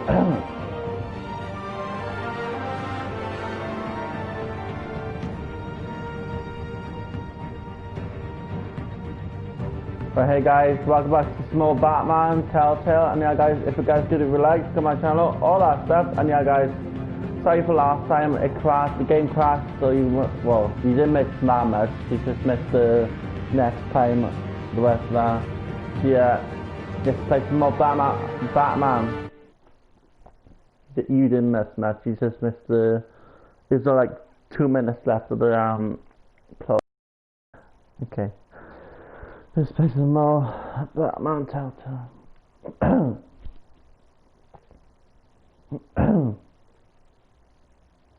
But hey guys, welcome back to Small Batman, Telltale, and yeah guys, if you guys did relax, come to my channel, all that stuff, and yeah guys, sorry for last time, it crashed, the game crashed, so you didn't miss that much, you just missed the next time, the rest of that. So yeah, just play some more Batman. You didn't miss much, you just missed there's like 2 minutes left of the plot. Okay. Let's play some more Batman Telltale.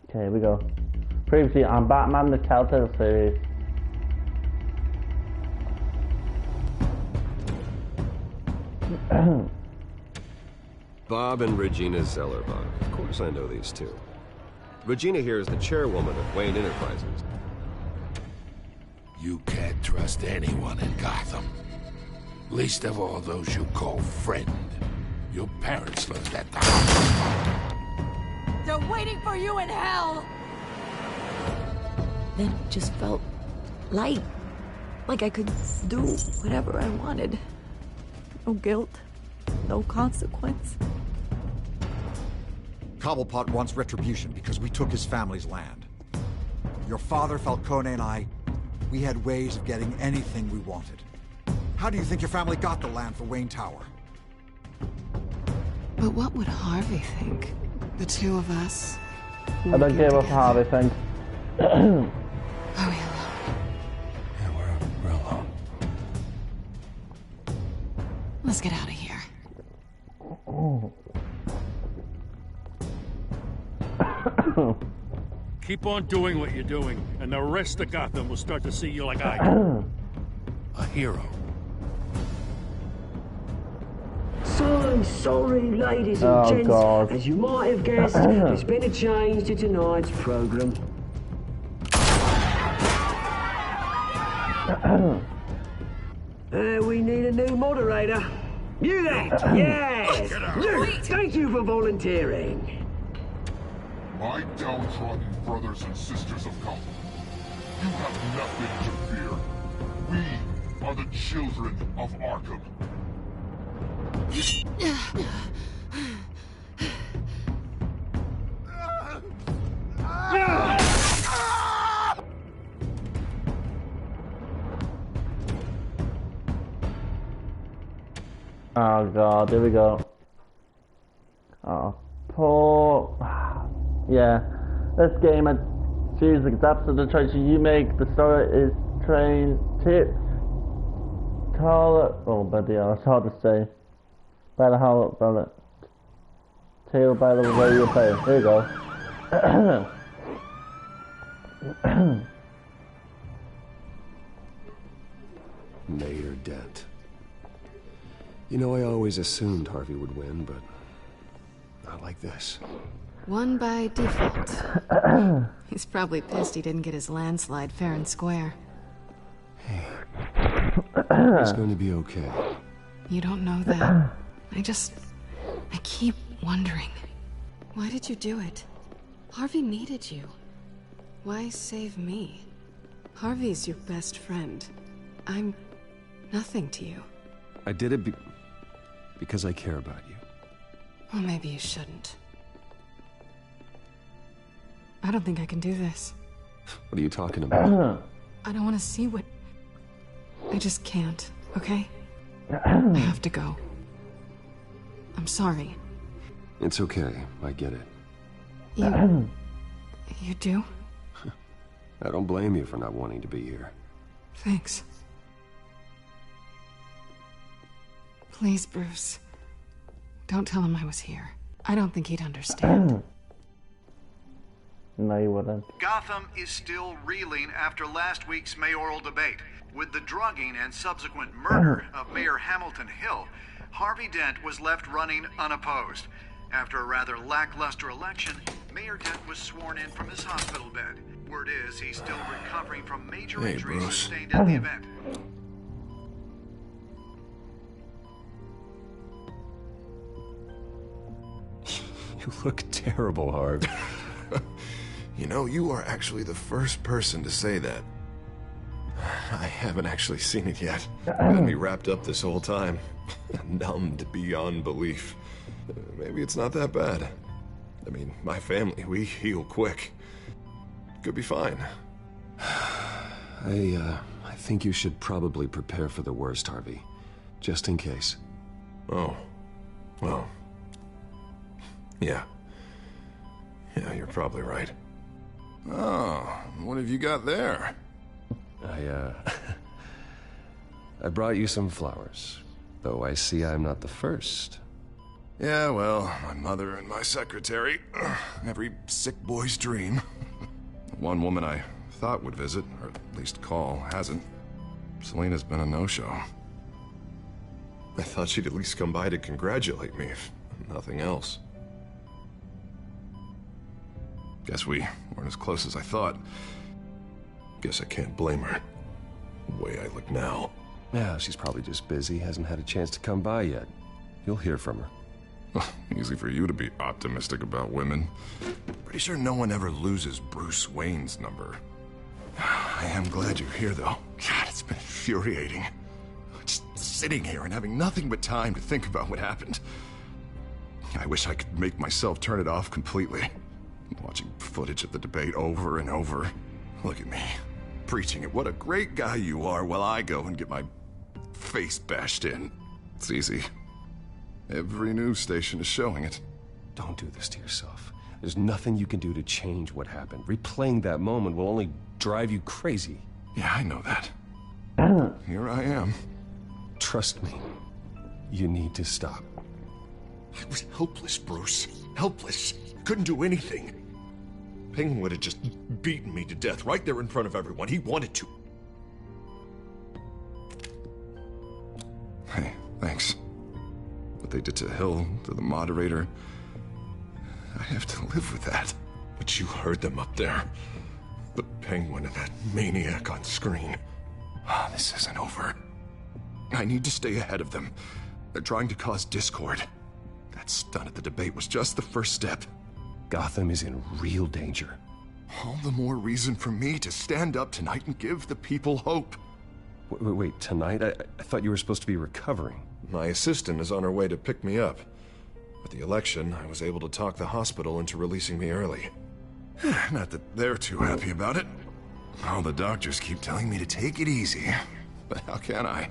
Okay, here we go. Previously on Batman the Telltale series. Bob and Regina Zellerbach. Of course I know these two. Regina here is the chairwoman of Wayne Enterprises. You can't trust anyone in Gotham. Least of all those you call friend. Your parents learned that the They're waiting for you in hell! Then it just felt light. Like I could do whatever I wanted. No guilt. No consequence. Cobblepot wants retribution because we took his family's land. Your father, Falcone, and I, we had ways of getting anything we wanted. How do you think your family got the land for Wayne Tower? But what would Harvey think? The two of us? I don't care what Harvey thinks. Are we alone? Yeah, we're alone. Let's get out of here. Keep on doing what you're doing, and the rest of Gotham will start to see you like I do. A hero. So I'm sorry, ladies and gents. God. As you might have guessed, there's been a change to tonight's program. We need a new moderator. You there? Yes! Luke, thank you for volunteering. My downtrodden brothers and sisters of Gotham, you have nothing to fear. We are the children of Arkham. Oh god, here we go. Oh, poor. Yeah, this game, series adapts to the choices you make. The story is oh, but yeah, it's hard to say. By the tale by the way you play. There you go. Mayor Dent. You know, I always assumed Harvey would win, but not like this. Won by default. He's probably pissed he didn't get his landslide fair and square. Hey, it's going to be okay. You don't know that. I keep wondering. Why did you do it? Harvey needed you. Why save me? Harvey's your best friend. I'm nothing to you. I did it because I care about you. Well, maybe you shouldn't. I don't think I can do this. What are you talking about? I don't want to see what... I just can't, okay? I have to go. I'm sorry. It's okay. I get it. You do? I don't blame you for not wanting to be here. Thanks. Please, Bruce. Don't tell him I was here. I don't think he'd understand. No, you wouldn't. Gotham is still reeling after last week's mayoral debate. With the drugging and subsequent murder of Mayor Hamilton Hill, Harvey Dent was left running unopposed. After a rather lackluster election, Mayor Dent was sworn in from his hospital bed. Word is he's still recovering from major injuries sustained at the event. You look terrible, Harv. You know, you are actually the first person to say that. I haven't actually seen it yet. Had me wrapped up this whole time. Numbed beyond belief. Maybe it's not that bad. I mean, my family, we heal quick. Could be fine. I think you should probably prepare for the worst, Harvey. Just in case. Oh. Well. Yeah. Yeah, you're probably right. Oh, what have you got there? I brought you some flowers. Though I see I'm not the first. Yeah, well, my mother and my secretary. Every sick boy's dream. One woman I thought would visit, or at least call, hasn't. Selena's been a no-show. I thought she'd at least come by to congratulate me, if nothing else. Guess we weren't as close as I thought. Guess I can't blame her. The way I look now. Yeah, she's probably just busy, hasn't had a chance to come by yet. You'll hear from her. Easy for you to be optimistic about women. Pretty sure no one ever loses Bruce Wayne's number. I am glad you're here, though. God, it's been infuriating. Just sitting here and having nothing but time to think about what happened. I wish I could make myself turn it off completely. Watching footage of the debate over and over. Look at me, preaching at what a great guy you are while I go and get my face bashed in. It's easy. Every news station is showing it. Don't do this to yourself. There's nothing you can do to change what happened. Replaying that moment will only drive you crazy. Yeah, I know that. Here I am. Trust me. You need to stop. I was helpless, Bruce. Helpless. Couldn't do anything. Penguin would have just beaten me to death right there in front of everyone. He wanted to. Hey, thanks. What they did to Hill, to the moderator, I have to live with that. But you heard them up there. The Penguin and that maniac on screen. This isn't over. I need to stay ahead of them. They're trying to cause discord. That stunt at the debate was just the first step. Gotham is in real danger. All the more reason for me to stand up tonight and give the people hope. Wait, tonight? I thought you were supposed to be recovering. My assistant is on her way to pick me up. With the election, I was able to talk the hospital into releasing me early. Not that they're too happy about it. All the doctors keep telling me to take it easy. But how can I?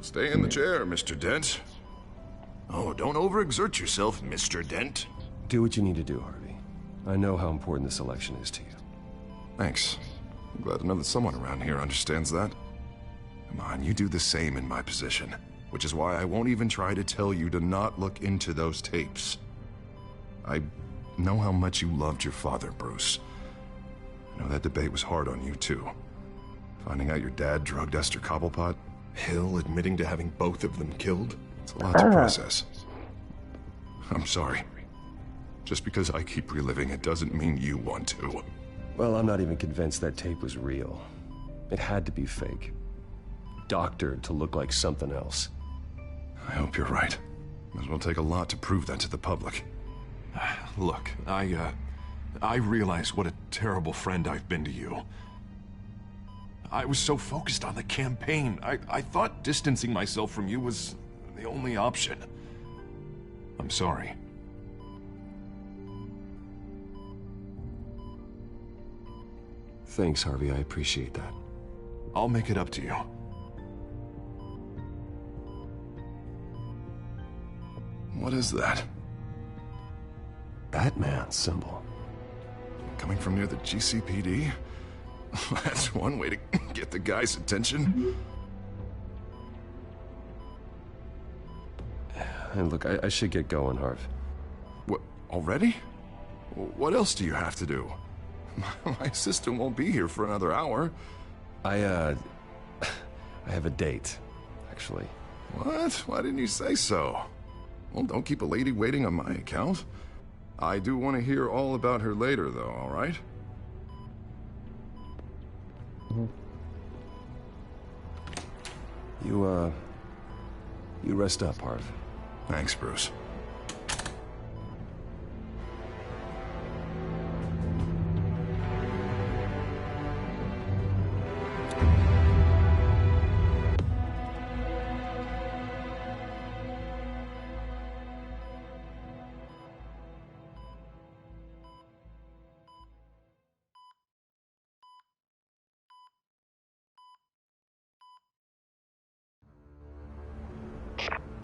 Stay in the chair, Mr. Dent. Oh, don't overexert yourself, Mr. Dent. Do what you need to do, Harvey. I know how important this election is to you. Thanks. I'm glad to know that someone around here understands that. Come on, you do the same in my position. Which is why I won't even try to tell you to not look into those tapes. I know how much you loved your father, Bruce. I know that debate was hard on you, too. Finding out your dad drugged Esther Cobblepot, Hill admitting to having both of them killed. It's a lot to process. I'm sorry. Just because I keep reliving it doesn't mean you want to. Well, I'm not even convinced that tape was real. It had to be fake. Doctored to look like something else. I hope you're right. Might as well take a lot to prove that to the public. Look, I realize what a terrible friend I've been to you. I was so focused on the campaign. I thought distancing myself from you was the only option. I'm sorry. Thanks, Harvey. I appreciate that. I'll make it up to you. What is that? Batman symbol. Coming from near the GCPD? That's one way to get the guy's attention. And look, I should get going, Harv. What, already? What else do you have to do? My assistant won't be here for another hour. I have a date, actually. What? Why didn't you say so? Well, don't keep a lady waiting on my account. I do want to hear all about her later, though, all right? You rest up, Harv. Thanks, Bruce.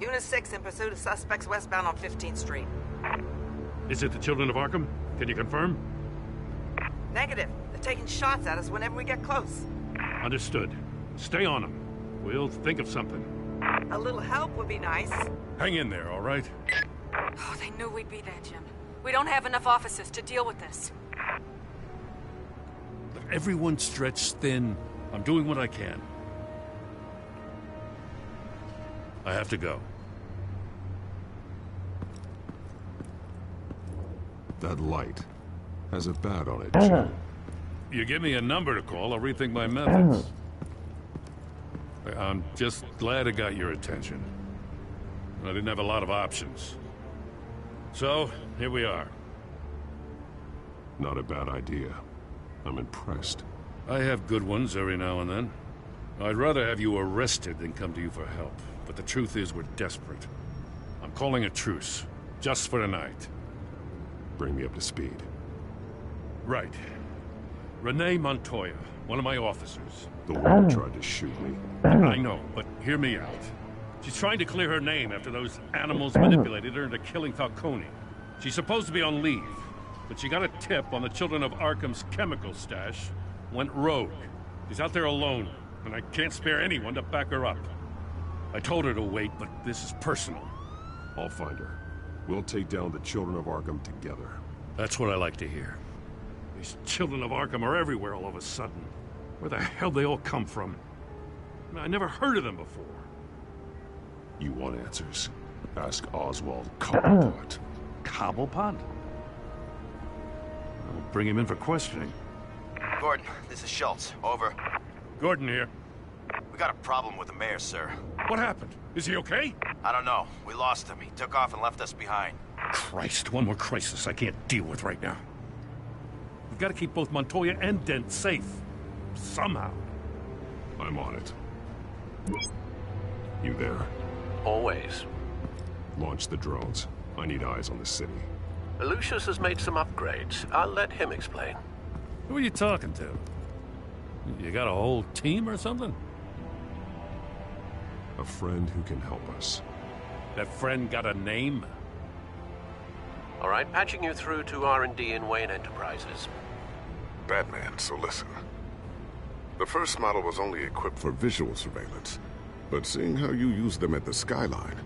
Unit 6 in pursuit of suspects westbound on 15th Street. Is it the Children of Arkham? Can you confirm? Negative. They're taking shots at us whenever we get close. Understood. Stay on them. We'll think of something. A little help would be nice. Hang in there, all right? Oh, they knew we'd be there, Jim. We don't have enough officers to deal with this. Look, everyone's stretched thin. I'm doing what I can. I have to go. That light has a bat on it, Jim. You give me a number to call, I'll rethink my methods. I'm just glad it got your attention. I didn't have a lot of options. So, here we are. Not a bad idea. I'm impressed. I have good ones every now and then. I'd rather have you arrested than come to you for help. But the truth is, we're desperate. I'm calling a truce. Just for tonight. Bring me up to speed. Right. Renee Montoya, one of my officers. The one who tried to shoot me. I know, but hear me out. She's trying to clear her name after those animals manipulated her into killing Falcone. She's supposed to be on leave, but she got a tip on the Children of Arkham's chemical stash, went rogue. She's out there alone, and I can't spare anyone to back her up. I told her to wait, but this is personal. I'll find her. We'll take down the Children of Arkham together. That's what I like to hear. These Children of Arkham are everywhere all of a sudden. Where the hell they all come from? I never heard of them before. You want answers? Ask Oswald Cobblepot. Cobblepot? I'll bring him in for questioning. Gordon, this is Schultz. Over. Gordon here. We got a problem with the mayor, sir. What happened? Is he okay? I don't know. We lost him. He took off and left us behind. Christ, one more crisis I can't deal with right now. We've got to keep both Montoya and Dent safe. Somehow. I'm on it. You there? Always. Launch the drones. I need eyes on the city. Lucius has made some upgrades. I'll let him explain. Who are you talking to? You got a whole team or something? A friend who can help us. That friend got a name? All right, patching you through to R&D in Wayne Enterprises. Batman, so listen. The first model was only equipped for visual surveillance, but seeing how you use them at the Skyline,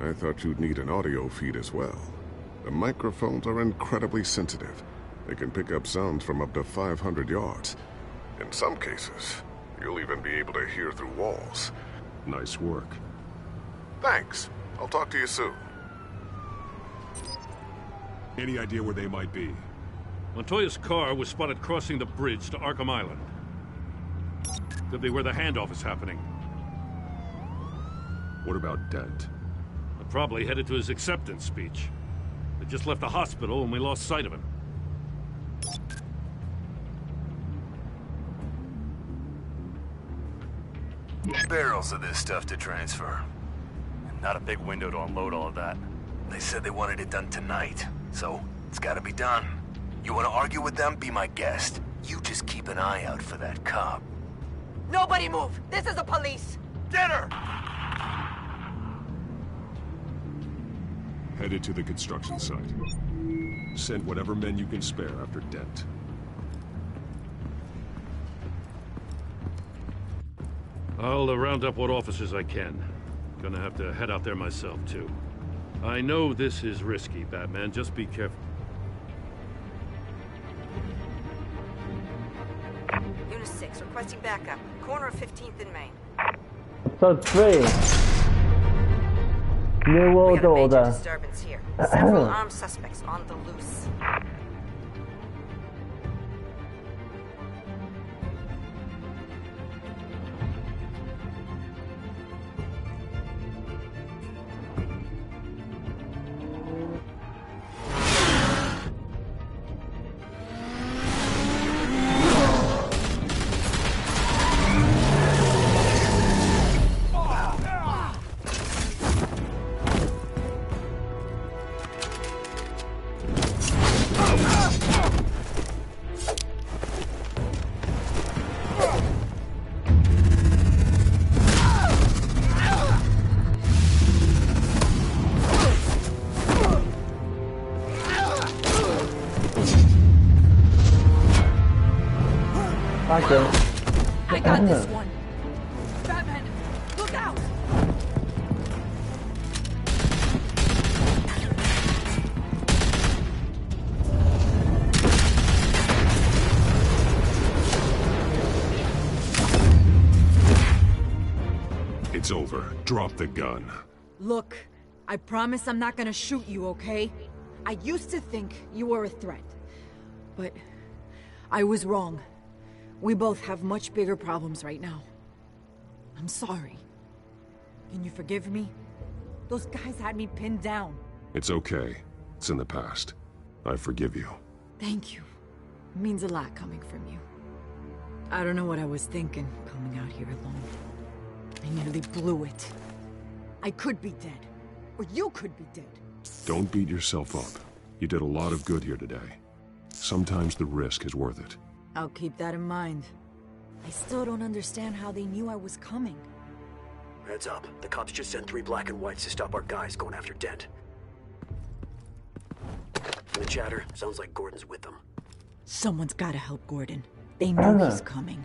I thought you'd need an audio feed as well. The microphones are incredibly sensitive. They can pick up sounds from up to 500 yards. In some cases, you'll even be able to hear through walls. Nice work. Thanks. I'll talk to you soon. Any idea where they might be? Montoya's car was spotted crossing the bridge to Arkham Island. Could be where the handoff is happening. What about Dent? Probably headed to his acceptance speech. They just left the hospital and we lost sight of him. Barrels of this stuff to transfer. Not a big window to unload all of that. They said they wanted it done tonight, so it's gotta be done. You wanna argue with them? Be my guest. You just keep an eye out for that cop. Nobody move! This is the police! Get her! Headed to the construction site. Send whatever men you can spare after Dent. I'll round up what officers I can. Gonna have to head out there myself, too. I know this is risky, Batman. Just be careful. Unit 6, requesting backup. Corner of 15th and Main. Episode 3. New World Order. Disturbance here. Several armed suspects on the loose. Thank you. I got this one. Batman, look out! It's over. Drop the gun. Look, I promise I'm not gonna shoot you, okay? I used to think you were a threat, but I was wrong. We both have much bigger problems right now. I'm sorry. Can you forgive me? Those guys had me pinned down. It's okay. It's in the past. I forgive you. Thank you. It means a lot coming from you. I don't know what I was thinking, coming out here alone. I nearly blew it. I could be dead. Or you could be dead. Don't beat yourself up. You did a lot of good here today. Sometimes the risk is worth it. I'll keep that in mind. I still don't understand how they knew I was coming. Heads up. The cops just sent 3 black and whites to stop our guys going after Dent. From the chatter, sounds like Gordon's with them. Someone's gotta help Gordon. They know he's coming.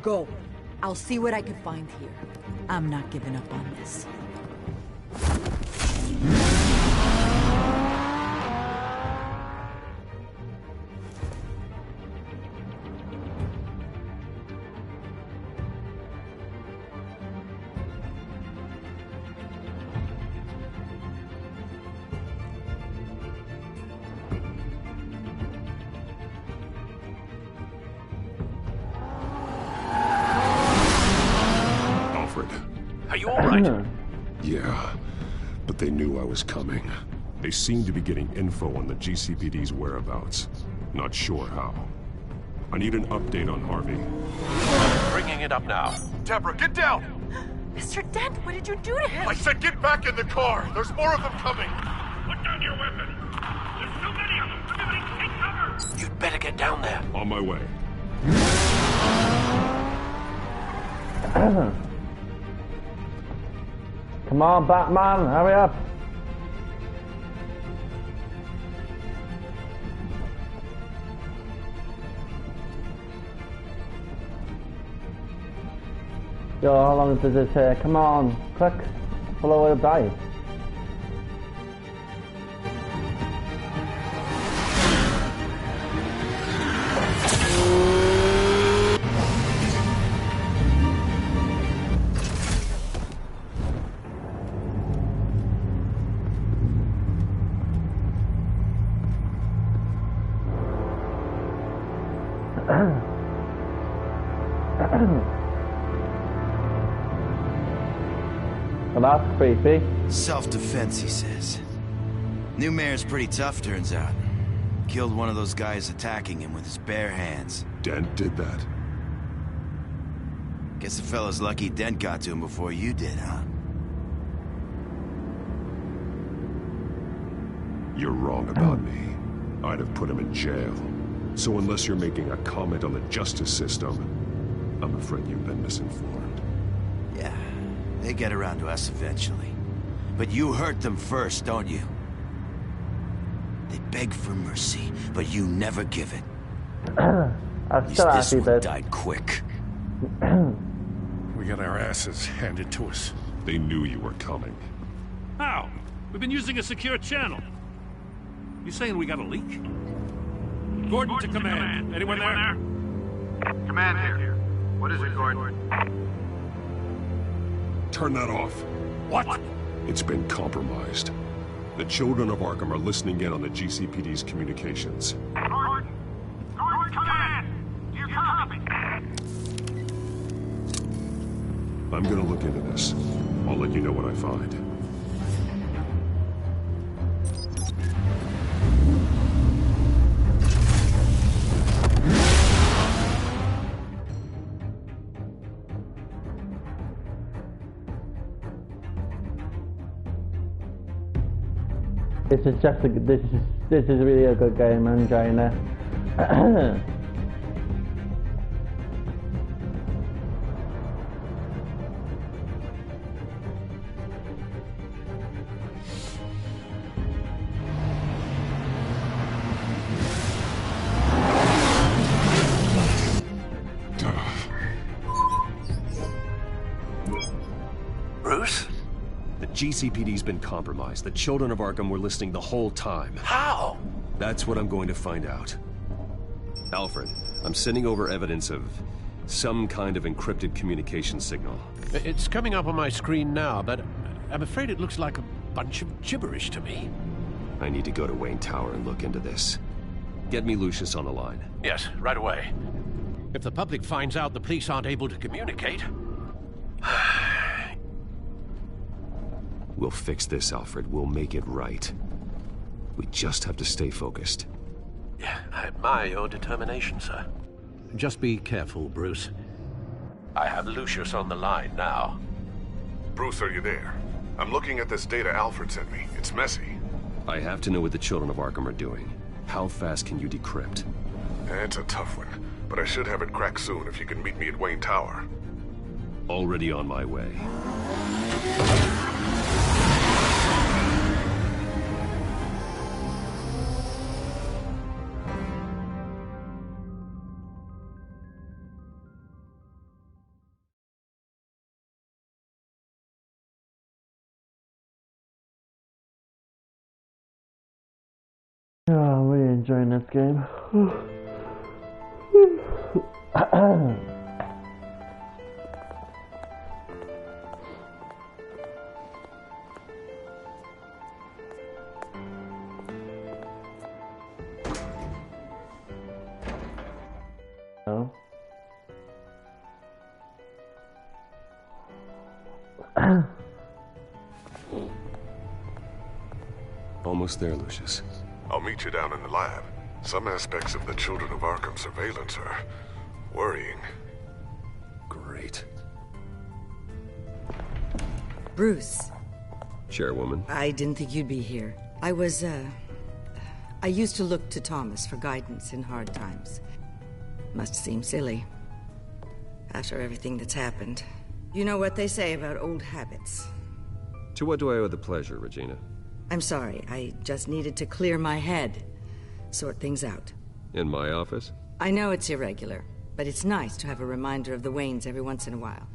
Go. I'll see what I can find here. I'm not giving up on this. Are you alright? Yeah, but they knew I was coming. They seem to be getting info on the GCPD's whereabouts. Not sure how. I need an update on Harvey. Bringing it up now. Deborah, get down! Mr. Dent, what did you do to him? I said get back in the car! There's more of them coming! Put down your weapon! There's too many of them! Everybody take cover! You'd better get down there. On my way. Come on, Batman, hurry up. Yo, how long does this take? Come on, quick. Follow will die. Well, that's creepy. Self-defense, he says. New mayor's pretty tough, turns out. Killed one of those guys attacking him with his bare hands. Dent did that? Guess the fella's lucky Dent got to him before you did, huh? You're wrong about me. I'd have put him in jail. So unless you're making a comment on the justice system, I'm afraid you've been misinformed. Yeah, they get around to us eventually. But you hurt them first, don't you? They beg for mercy, but you never give it. At least this one died quick. We got our asses handed to us. They knew you were coming. How? We've been using a secure channel. You saying we got a leak? Gordon to command. Anyone there? Command here. What is it, Gordon? Turn that off. What? It's been compromised. The children of Arkham are listening in on the GCPD's communications. Gordon! Gordon, command! Do you copy? I'm gonna look into this. I'll let you know what I find. This is really a good game. I'm enjoying it. GCPD's been compromised. The children of Arkham were listening the whole time. How? That's what I'm going to find out. Alfred, I'm sending over evidence of some kind of encrypted communication signal. It's coming up on my screen now, but I'm afraid it looks like a bunch of gibberish to me. I need to go to Wayne Tower and look into this. Get me Lucius on the line. Yes, right away. If the public finds out the police aren't able to communicate... We'll fix this, Alfred. We'll make it right. We just have to stay focused. Yeah, I admire your determination, sir. Just be careful, Bruce. I have Lucius on the line now. Bruce, are you there? I'm looking at this data Alfred sent me. It's messy. I have to know what the children of Arkham are doing. How fast can you decrypt? It's a tough one, but I should have it cracked soon if you can meet me at Wayne Tower. Already on my way. Oh, I'm really enjoying this game. No. Almost there, Lucius. I'll meet you down in the lab. Some aspects of the Children of Arkham surveillance are worrying. Great. Bruce. Chairwoman. I didn't think you'd be here. I used to look to Thomas for guidance in hard times. Must seem silly. After everything that's happened. You know what they say about old habits. To what do I owe the pleasure, Regina? I'm sorry, I just needed to clear my head. Sort things out. In my office? I know it's irregular, but it's nice to have a reminder of the Waynes every once in a while.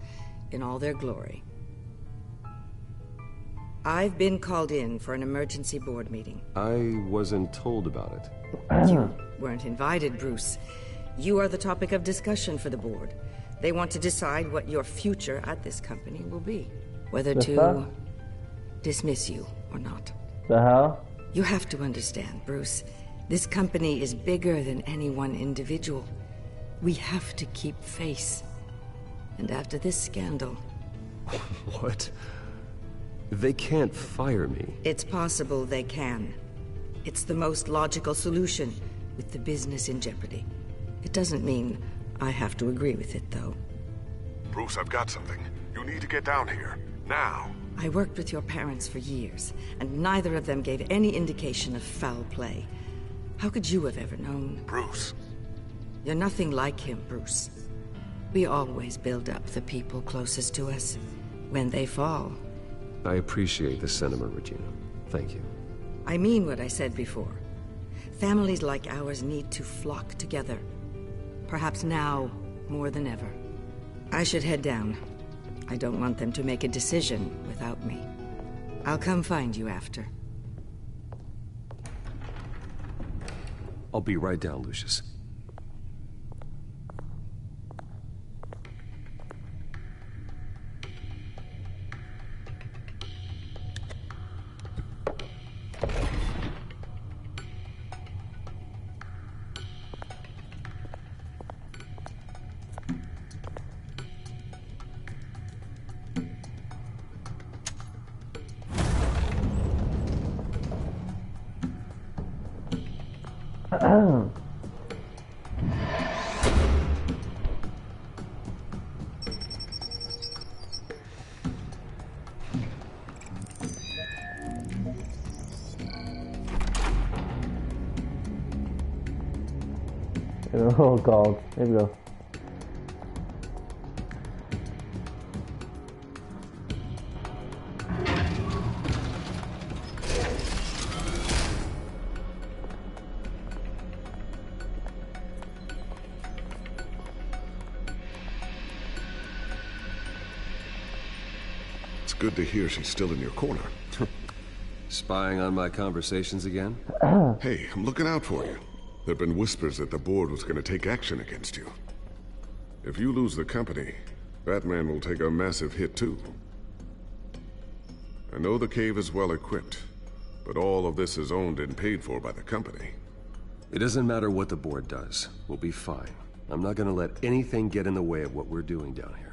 In all their glory. I've been called in for an emergency board meeting. I wasn't told about it. You weren't invited, Bruce. You are the topic of discussion for the board. They want to decide what your future at this company will be. Whether to dismiss you or not. The hell? You have to understand, Bruce. This company is bigger than any one individual. We have to keep face. And after this scandal... What? They can't fire me. It's possible they can. It's the most logical solution, with the business in jeopardy. It doesn't mean I have to agree with it, though. Bruce, I've got something. You need to get down here. Now. I worked with your parents for years, and neither of them gave any indication of foul play. How could you have ever known? Bruce. You're nothing like him, Bruce. We always build up the people closest to us. When they fall... I appreciate the sentiment, Regina. Thank you. I mean what I said before. Families like ours need to flock together. Perhaps now, more than ever. I should head down. I don't want them to make a decision without me. I'll come find you after. I'll be right down, Lucius. Oh god, here we go. good to hear she's still in your corner. Spying on my conversations again? Hey, I'm looking out for you. There've been whispers that the board was going to take action against you. If you lose the company, Batman will take a massive hit too. I know the cave is well equipped, but all of this is owned and paid for by the company. It doesn't matter what the board does. We'll be fine. I'm not gonna let anything get in the way of what we're doing down here.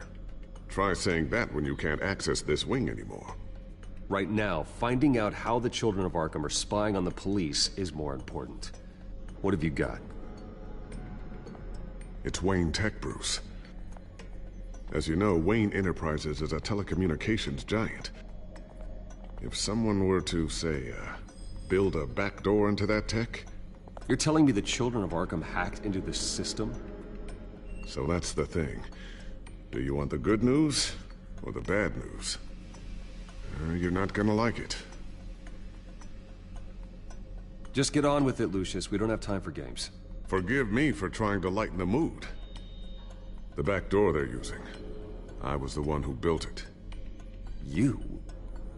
Try saying that when you can't access this wing anymore. Right now, finding out how the children of Arkham are spying on the police is more important. What have you got? It's Wayne Tech, Bruce. As you know, Wayne Enterprises is a telecommunications giant. If someone were to, say, build a backdoor into that tech... You're telling me the children of Arkham hacked into the system? So that's the thing. Do you want the good news or the bad news? You're not gonna like it. Just get on with it, Lucius. We don't have time for games. Forgive me for trying to lighten the mood. The back door they're using. I was the one who built it. You?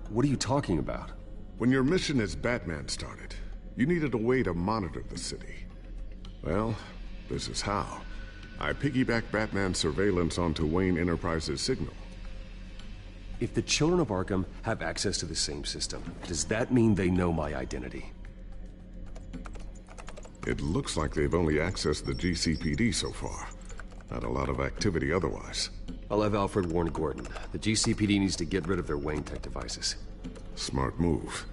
What are you talking about? When your mission as Batman started, you needed a way to monitor the city. Well, this is how. I piggybacked Batman's surveillance onto Wayne Enterprises' signal. If the children of Arkham have access to the same system, does that mean they know my identity? It looks like they've only accessed the GCPD so far. Not a lot of activity otherwise. I'll have Alfred warn Gordon. The GCPD needs to get rid of their Wayne Tech devices. Smart move.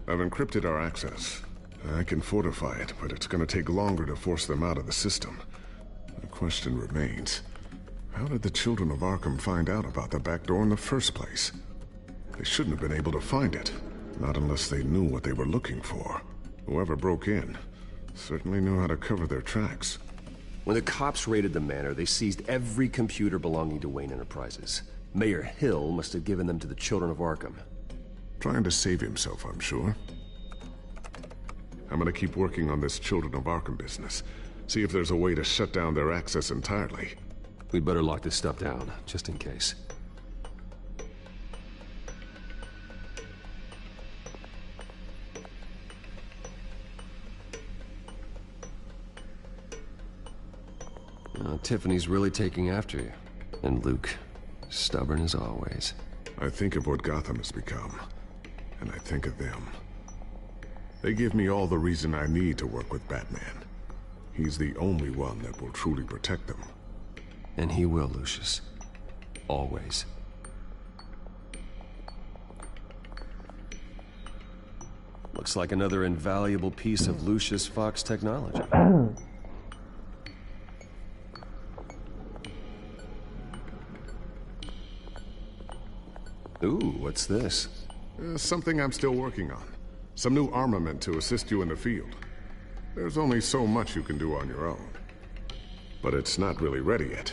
I've encrypted our access. I can fortify it, but it's gonna take longer to force them out of the system. The question remains, how did the children of Arkham find out about the back door in the first place? They shouldn't have been able to find it, not unless they knew what they were looking for. Whoever broke in certainly knew how to cover their tracks. When the cops raided the manor, they seized every computer belonging to Wayne Enterprises. Mayor Hill must have given them to the children of Arkham. Trying to save himself, I'm sure. I'm gonna keep working on this Children of Arkham business. See if there's a way to shut down their access entirely. We'd better lock this stuff down, just in case. Tiffany's really taking after you. And Luke, stubborn as always. I think of what Gotham has become, and I think of them. They give me all the reason I need to work with Batman. He's the only one that will truly protect them. And he will, Lucius. Always. Looks like another invaluable piece of Lucius Fox technology. Ooh, what's this? Something I'm still working on. Some new armament to assist you in the field. There's only so much you can do on your own. But it's not really ready yet.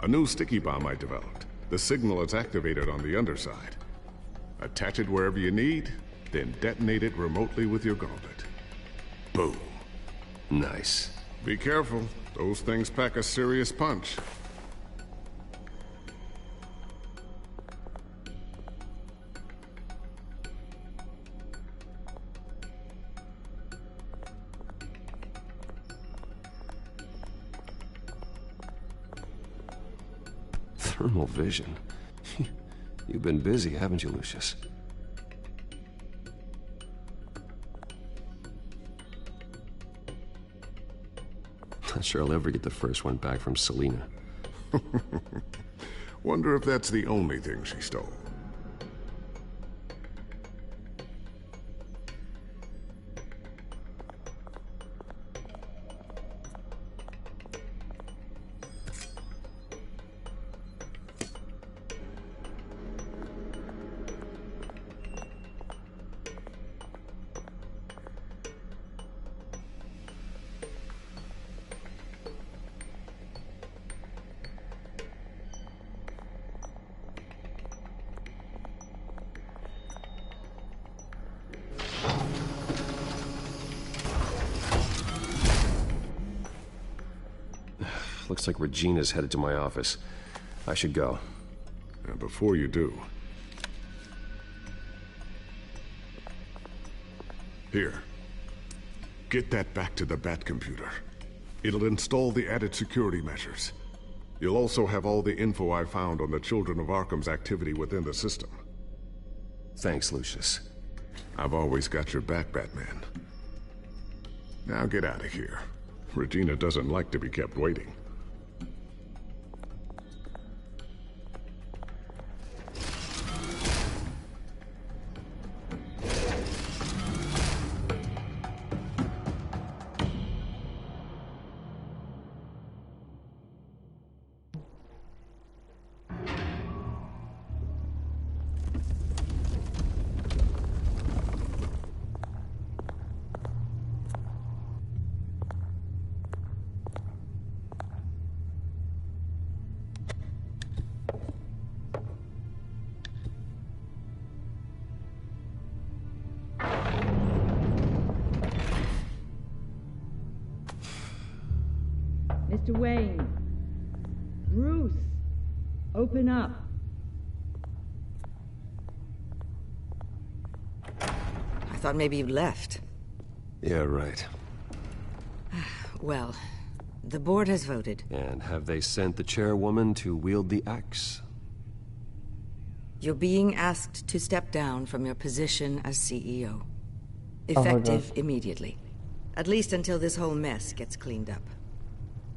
A new sticky bomb I developed. The signal is activated on the underside. Attach it wherever you need, then detonate it remotely with your gauntlet. Boom. Nice. Be careful. Those things pack a serious punch. Thermal vision. You've been busy, haven't you, Lucius? Not sure I'll ever get the first one back from Selina. Wonder if that's the only thing she stole. Looks like Regina's headed to my office. I should go. And before you do... Here. Get that back to the Bat computer. It'll install the added security measures. You'll also have all the info I found on the Children of Arkham's activity within the system. Thanks, Lucius. I've always got your back, Batman. Now get out of here. Regina doesn't like to be kept waiting. Mr. Wayne. Bruce. Open up. I thought maybe you left. Yeah, right. Well, the board has voted. And have they sent the chairwoman to wield the axe? You're being asked to step down from your position as CEO. Effective immediately. At least until this whole mess gets cleaned up.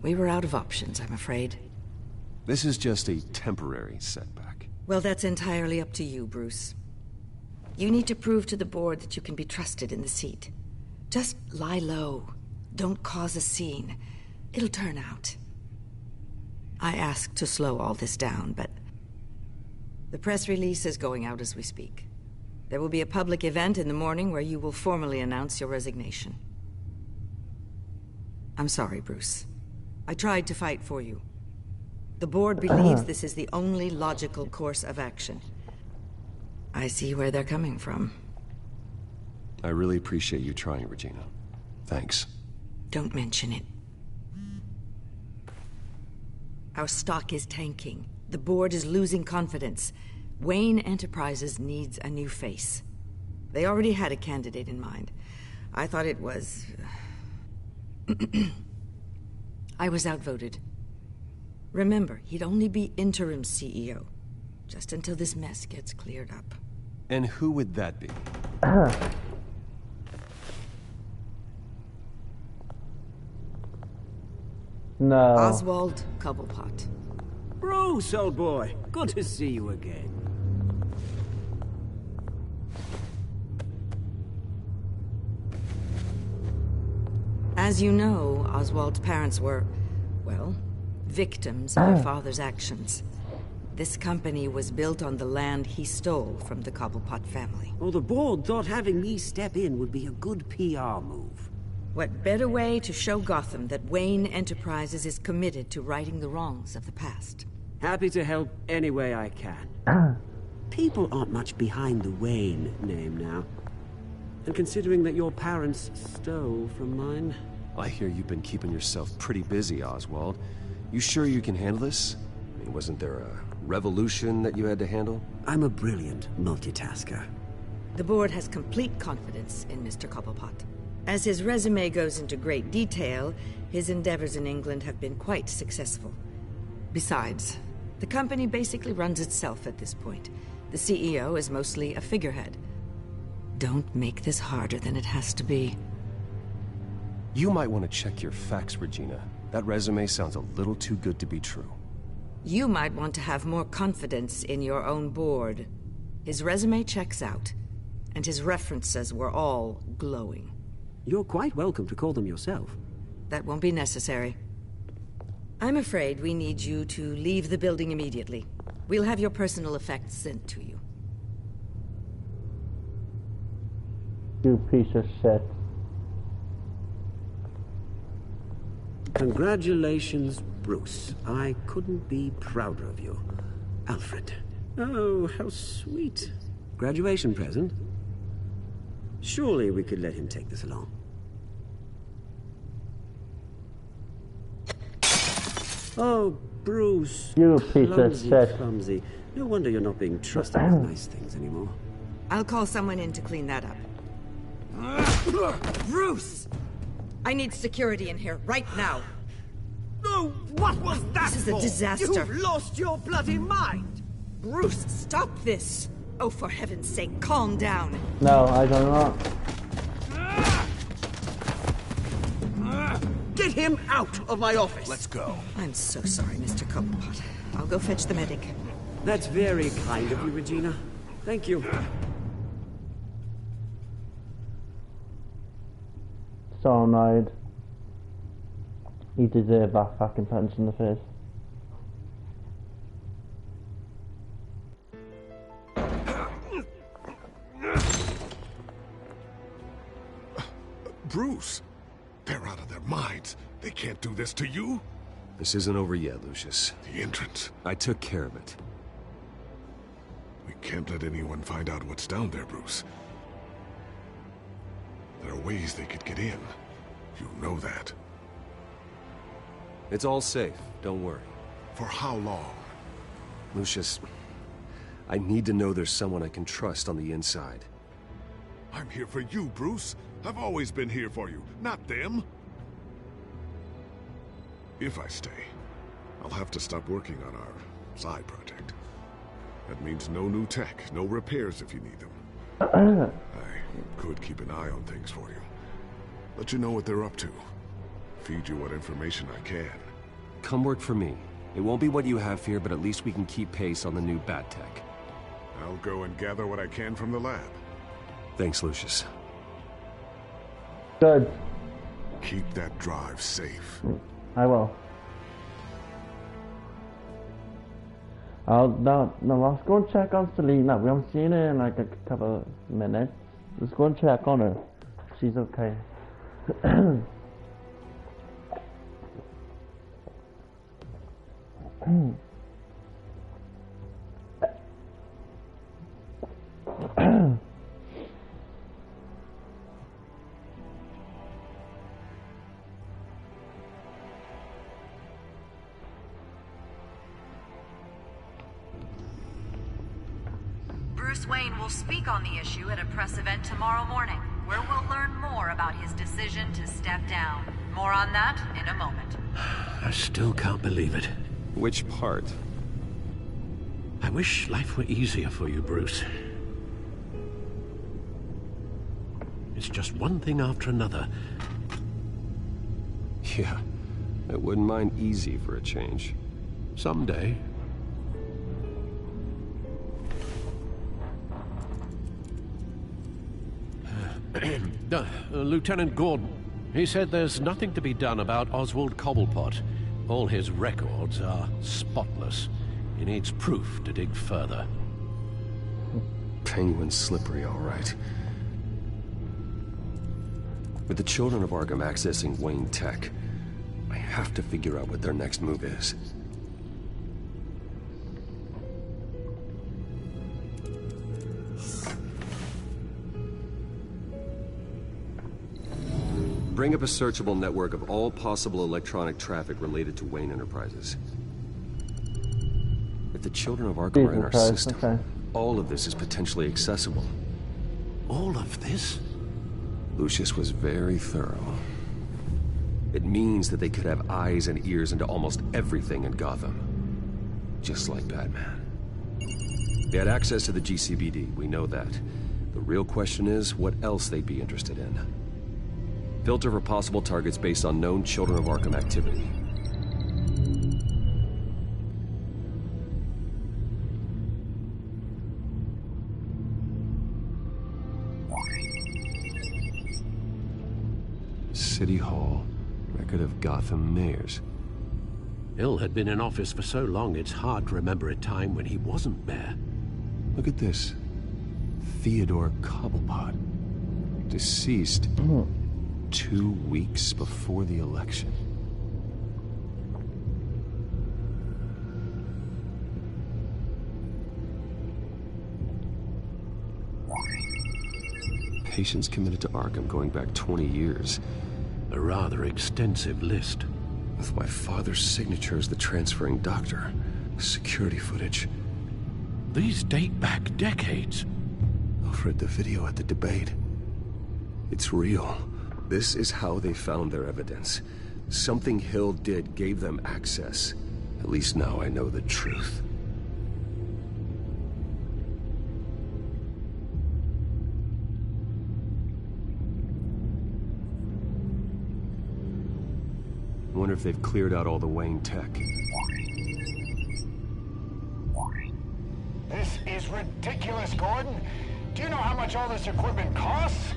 We were out of options, I'm afraid. This is just a temporary setback. Well, that's entirely up to you, Bruce. You need to prove to the board that you can be trusted in the seat. Just lie low. Don't cause a scene. It'll turn out. I asked to slow all this down, but... the press release is going out as we speak. There will be a public event in the morning where you will formally announce your resignation. I'm sorry, Bruce. I tried to fight for you. The board believes this is the only logical course of action. I see where they're coming from. I really appreciate you trying, Regina. Thanks. Don't mention it. Our stock is tanking. The board is losing confidence. Wayne Enterprises needs a new face. They already had a candidate in mind. I thought it was... I was outvoted. Remember, he'd only be interim CEO, just until this mess gets cleared up. And who would that be? No. Oswald Cobblepot. Bruce, old boy. Good to see you again. As you know, Oswald's parents were, well, victims of their father's actions. This company was built on the land he stole from the Cobblepot family. Well, the board thought having me step in would be a good PR move. What better way to show Gotham that Wayne Enterprises is committed to righting the wrongs of the past? Happy to help any way I can. People aren't much behind the Wayne name now. And considering that your parents stole from mine... I hear you've been keeping yourself pretty busy, Oswald. You sure you can handle this? I mean, wasn't there a revolution that you had to handle? I'm a brilliant multitasker. The board has complete confidence in Mr. Cobblepot. As his resume goes into great detail, his endeavors in England have been quite successful. Besides, the company basically runs itself at this point. The CEO is mostly a figurehead. Don't make this harder than it has to be. You might want to check your facts, Regina. That resume sounds a little too good to be true. You might want to have more confidence in your own board. His resume checks out, and his references were all glowing. You're quite welcome to call them yourself. That won't be necessary. I'm afraid we need you to leave the building immediately. We'll have your personal effects sent to you. You piece of shit. Congratulations, Bruce. I couldn't be prouder of you. Alfred. Oh, how sweet. Graduation present? Surely we could let him take this along. Oh, Bruce. You piece of shit. Clumsy. No wonder you're not being trusted with nice things anymore. I'll call someone in to clean that up. Bruce! I need security in here, right now. Oh, what was that This is a for? disaster. You've lost your bloody mind! Bruce, stop this! Oh, for heaven's sake, calm down. No, I do not. Get him out of my office! Let's go. I'm so sorry, Mr. Cobblepot. I'll go fetch the medic. That's very kind of you, Regina. Thank you. So annoyed. He deserved that fucking punch in the face. Bruce! They're out of their minds. They can't do this to you. This isn't over yet, Lucius. The entrance. I took care of it. We can't let anyone find out what's down there, Bruce. There are ways they could get in. You know that. It's all safe. Don't worry. For how long? Lucius, I need to know there's someone I can trust on the inside. I'm here for you, Bruce. I've always been here for you, not them. If I stay, I'll have to stop working on our side project. That means no new tech, no repairs if you need them. I could keep an eye on things for you. Let you know what they're up to. Feed you what information I can. Come work for me. It won't be what you have here, but at least we can keep pace on the new bat tech. I'll go and gather what I can from the lab. Thanks, Lucius. Good. Keep that drive safe. I will. No, let's go and check on Selena. We haven't seen her in like a couple of minutes. Let's go and check on her. She's okay. Bruce Wayne will speak on the issue at a press event tomorrow morning, where we'll learn more about his decision to step down. More on that in a moment. I still can't believe it. Which part? I wish life were easier for you, Bruce. It's just one thing after another. Yeah, I wouldn't mind easy for a change. Someday. Lieutenant Gordon. He said there's nothing to be done about Oswald Cobblepot. All his records are spotless. He needs proof to dig further. Penguin's slippery, all right. With the children of Arkham accessing Wayne Tech, I have to figure out what their next move is. Bring up a searchable network of all possible electronic traffic related to Wayne Enterprises. If the children of Arkham are in our system, all of this is potentially accessible. All of this? Lucius was very thorough. It means that they could have eyes and ears into almost everything in Gotham. Just like Batman. They had access to the GCPD, we know that. The real question is, what else they'd be interested in. Filter for possible targets based on known Children of Arkham activity. City Hall. Record of Gotham mayors. Hill had been in office for so long, it's hard to remember a time when he wasn't there. Look at this. Theodore Cobblepot. Deceased 2 weeks before the election. Patients committed to Arkham going back 20 years. A rather extensive list. With my father's signature as the transferring doctor. Security footage. These date back decades. Alfred, the video at the debate. It's real. This is how they found their evidence. Something Hill did gave them access. At least now I know the truth. I wonder if they've cleared out all the Wayne tech. This is ridiculous, Gordon. Do you know how much all this equipment costs?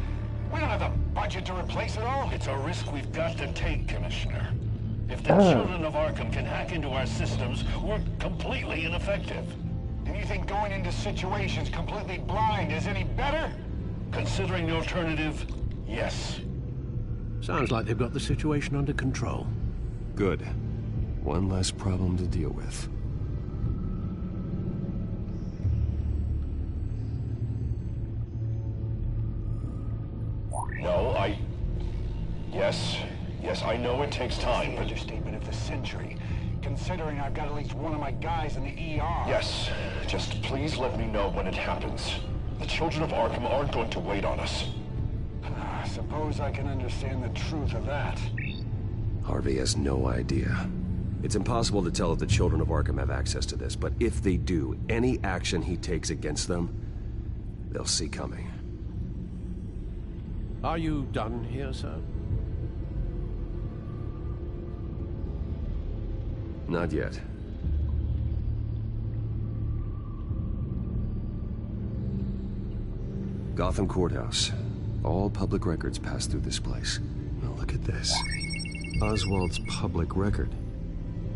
We don't have the budget to replace it all. It's a risk we've got to take, Commissioner. If the children of Arkham can hack into our systems, we're completely ineffective. And you think going into situations completely blind is any better? Considering the alternative, yes. Sounds like they've got the situation under control. Good. One less problem to deal with. No, Yes, I know it takes time, but... understatement of the century, considering I've got at least one of my guys in the ER. Yes, just please let me know when it happens. The children of Arkham aren't going to wait on us. I suppose I can understand the truth of that. Harvey has no idea. It's impossible to tell if the children of Arkham have access to this, but if they do, any action he takes against them, they'll see coming. Are you done here, sir? Not yet. Gotham Courthouse. All public records pass through this place. Now look at this. Oswald's public record.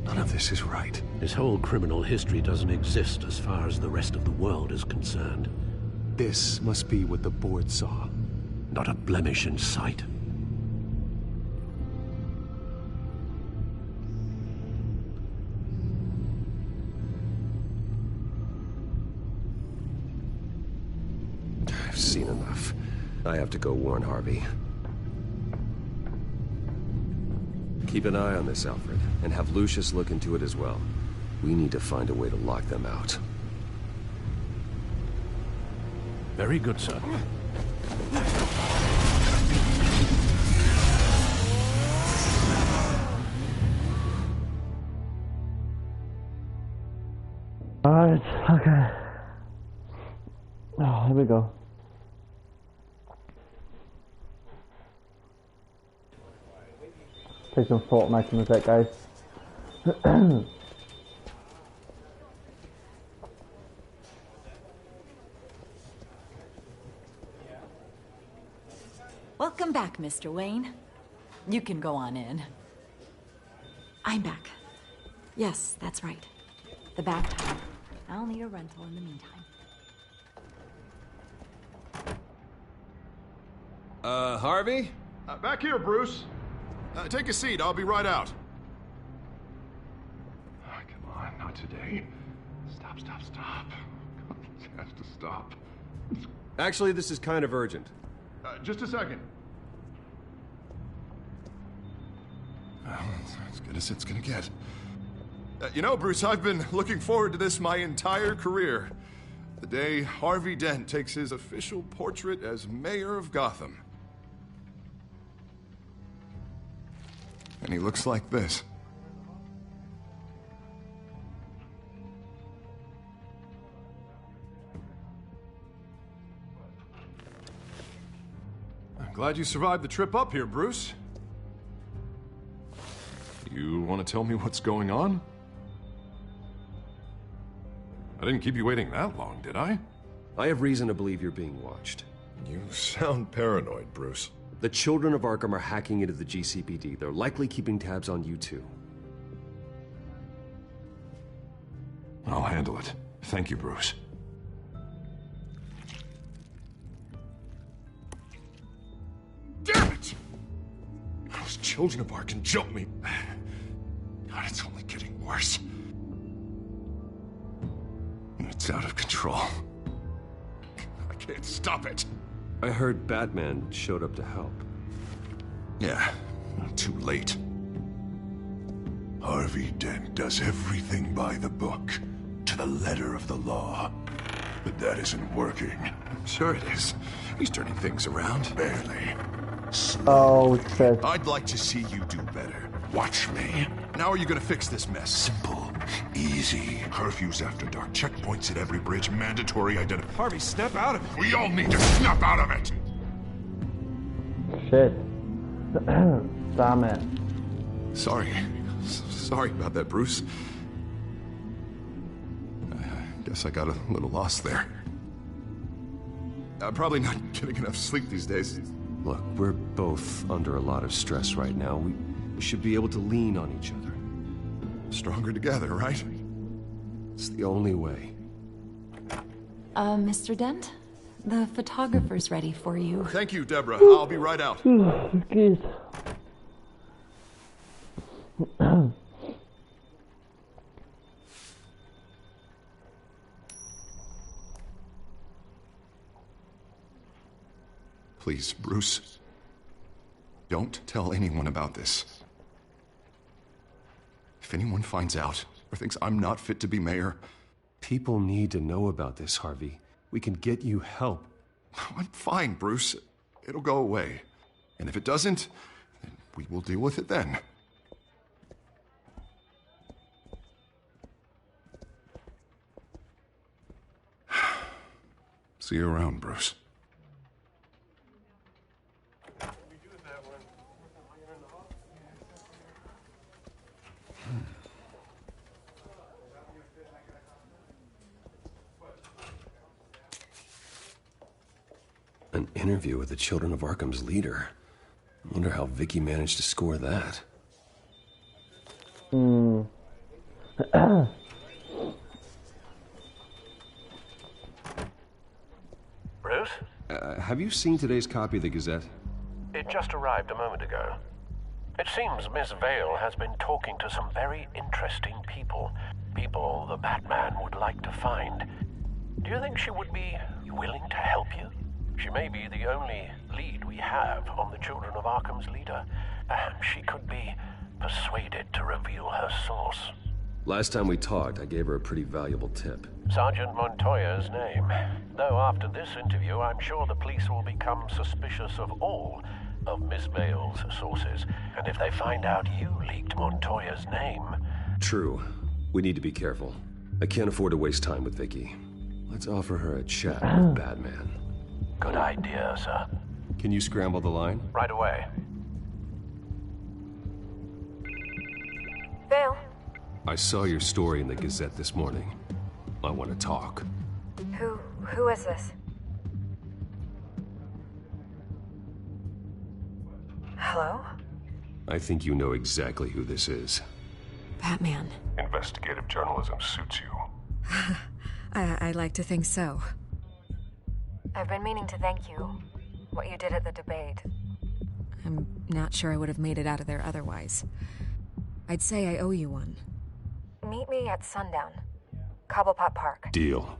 None of this is right. His whole criminal history doesn't exist as far as the rest of the world is concerned. This must be what the board saw. Not a blemish in sight. I've seen enough. I have to go warn Harvey. Keep an eye on this, Alfred, and have Lucius look into it as well. We need to find a way to lock them out. Very good, sir. Alright, okay. Oh, here we go. Take some Fortnite in a sec, guys. Welcome back, Mr. Wayne. You can go on in. I'm back. Yes, that's right. The bathtub. I'll need a rental in the meantime. Harvey? Back here, Bruce. Take a seat. I'll be right out. Oh, come on, not today. Stop. It has to stop. Actually, this is kind of urgent. Just a second. Well, it's as good as it's gonna get. You know, Bruce, I've been looking forward to this my entire career. The day Harvey Dent takes his official portrait as mayor of Gotham. And he looks like this. I'm glad you survived the trip up here, Bruce. You want to tell me what's going on? I didn't keep you waiting that long, did I? I have reason to believe you're being watched. You sound paranoid, Bruce. The children of Arkham are hacking into the GCPD. They're likely keeping tabs on you too. I'll handle it. Thank you, Bruce. Damn it! Those children of Arkham jumped me. God, it's only getting worse. It's out of control. I can't stop it. I heard Batman showed up to help. Yeah, too late. Harvey Dent does everything by the book, to the letter of the law. But that isn't working. Sure it is. He's turning things around. Barely. Oh, shit. I'd like to see you do better. Watch me. Now are you gonna fix this mess? Simple. Easy. Curfews after dark. Checkpoints at every bridge. Mandatory identification. Harvey, snap out of it. We all need to snap out of it. Shit. Damn it. Sorry. Sorry about that, Bruce. I guess I got a little lost there. I'm probably not getting enough sleep these days. Look, we're both under a lot of stress right now. We should be able to lean on each other. Stronger together, right? It's the only way. Mr. Dent? The photographer's ready for you. Thank you, Deborah. I'll be right out. Jeez. Please, Bruce. Don't tell anyone about this. If anyone finds out or thinks I'm not fit to be mayor... People need to know about this, Harvey. We can get you help. I'm fine, Bruce. It'll go away. And if it doesn't, then we will deal with it then. See you around, Bruce. An interview with the Children of Arkham's leader. I wonder how Vicky managed to score that. Bruce? Have you seen today's copy of the Gazette? It just arrived a moment ago. It seems Miss Vale has been talking to some very interesting people. People the Batman would like to find. Do you think she would be willing to help you? She may be the only lead we have on the Children of Arkham's leader. Perhaps she could be persuaded to reveal her source. Last time we talked, I gave her a pretty valuable tip. Sergeant Montoya's name. Though after this interview, I'm sure the police will become suspicious of all of Miss Vale's sources. And if they find out you leaked Montoya's name... True. We need to be careful. I can't afford to waste time with Vicky. Let's offer her a chat with Batman. Good idea, sir. Can you scramble the line? Right away. Vale. I saw your story in the Gazette this morning. I want to talk. Who is this? Hello? I think you know exactly who this is. Batman. Investigative journalism suits you. I'd like to think so. I've been meaning to thank you. What you did at the debate. I'm not sure I would have made it out of there otherwise. I'd say I owe you one. Meet me at sundown. Cobblepot Park. Deal.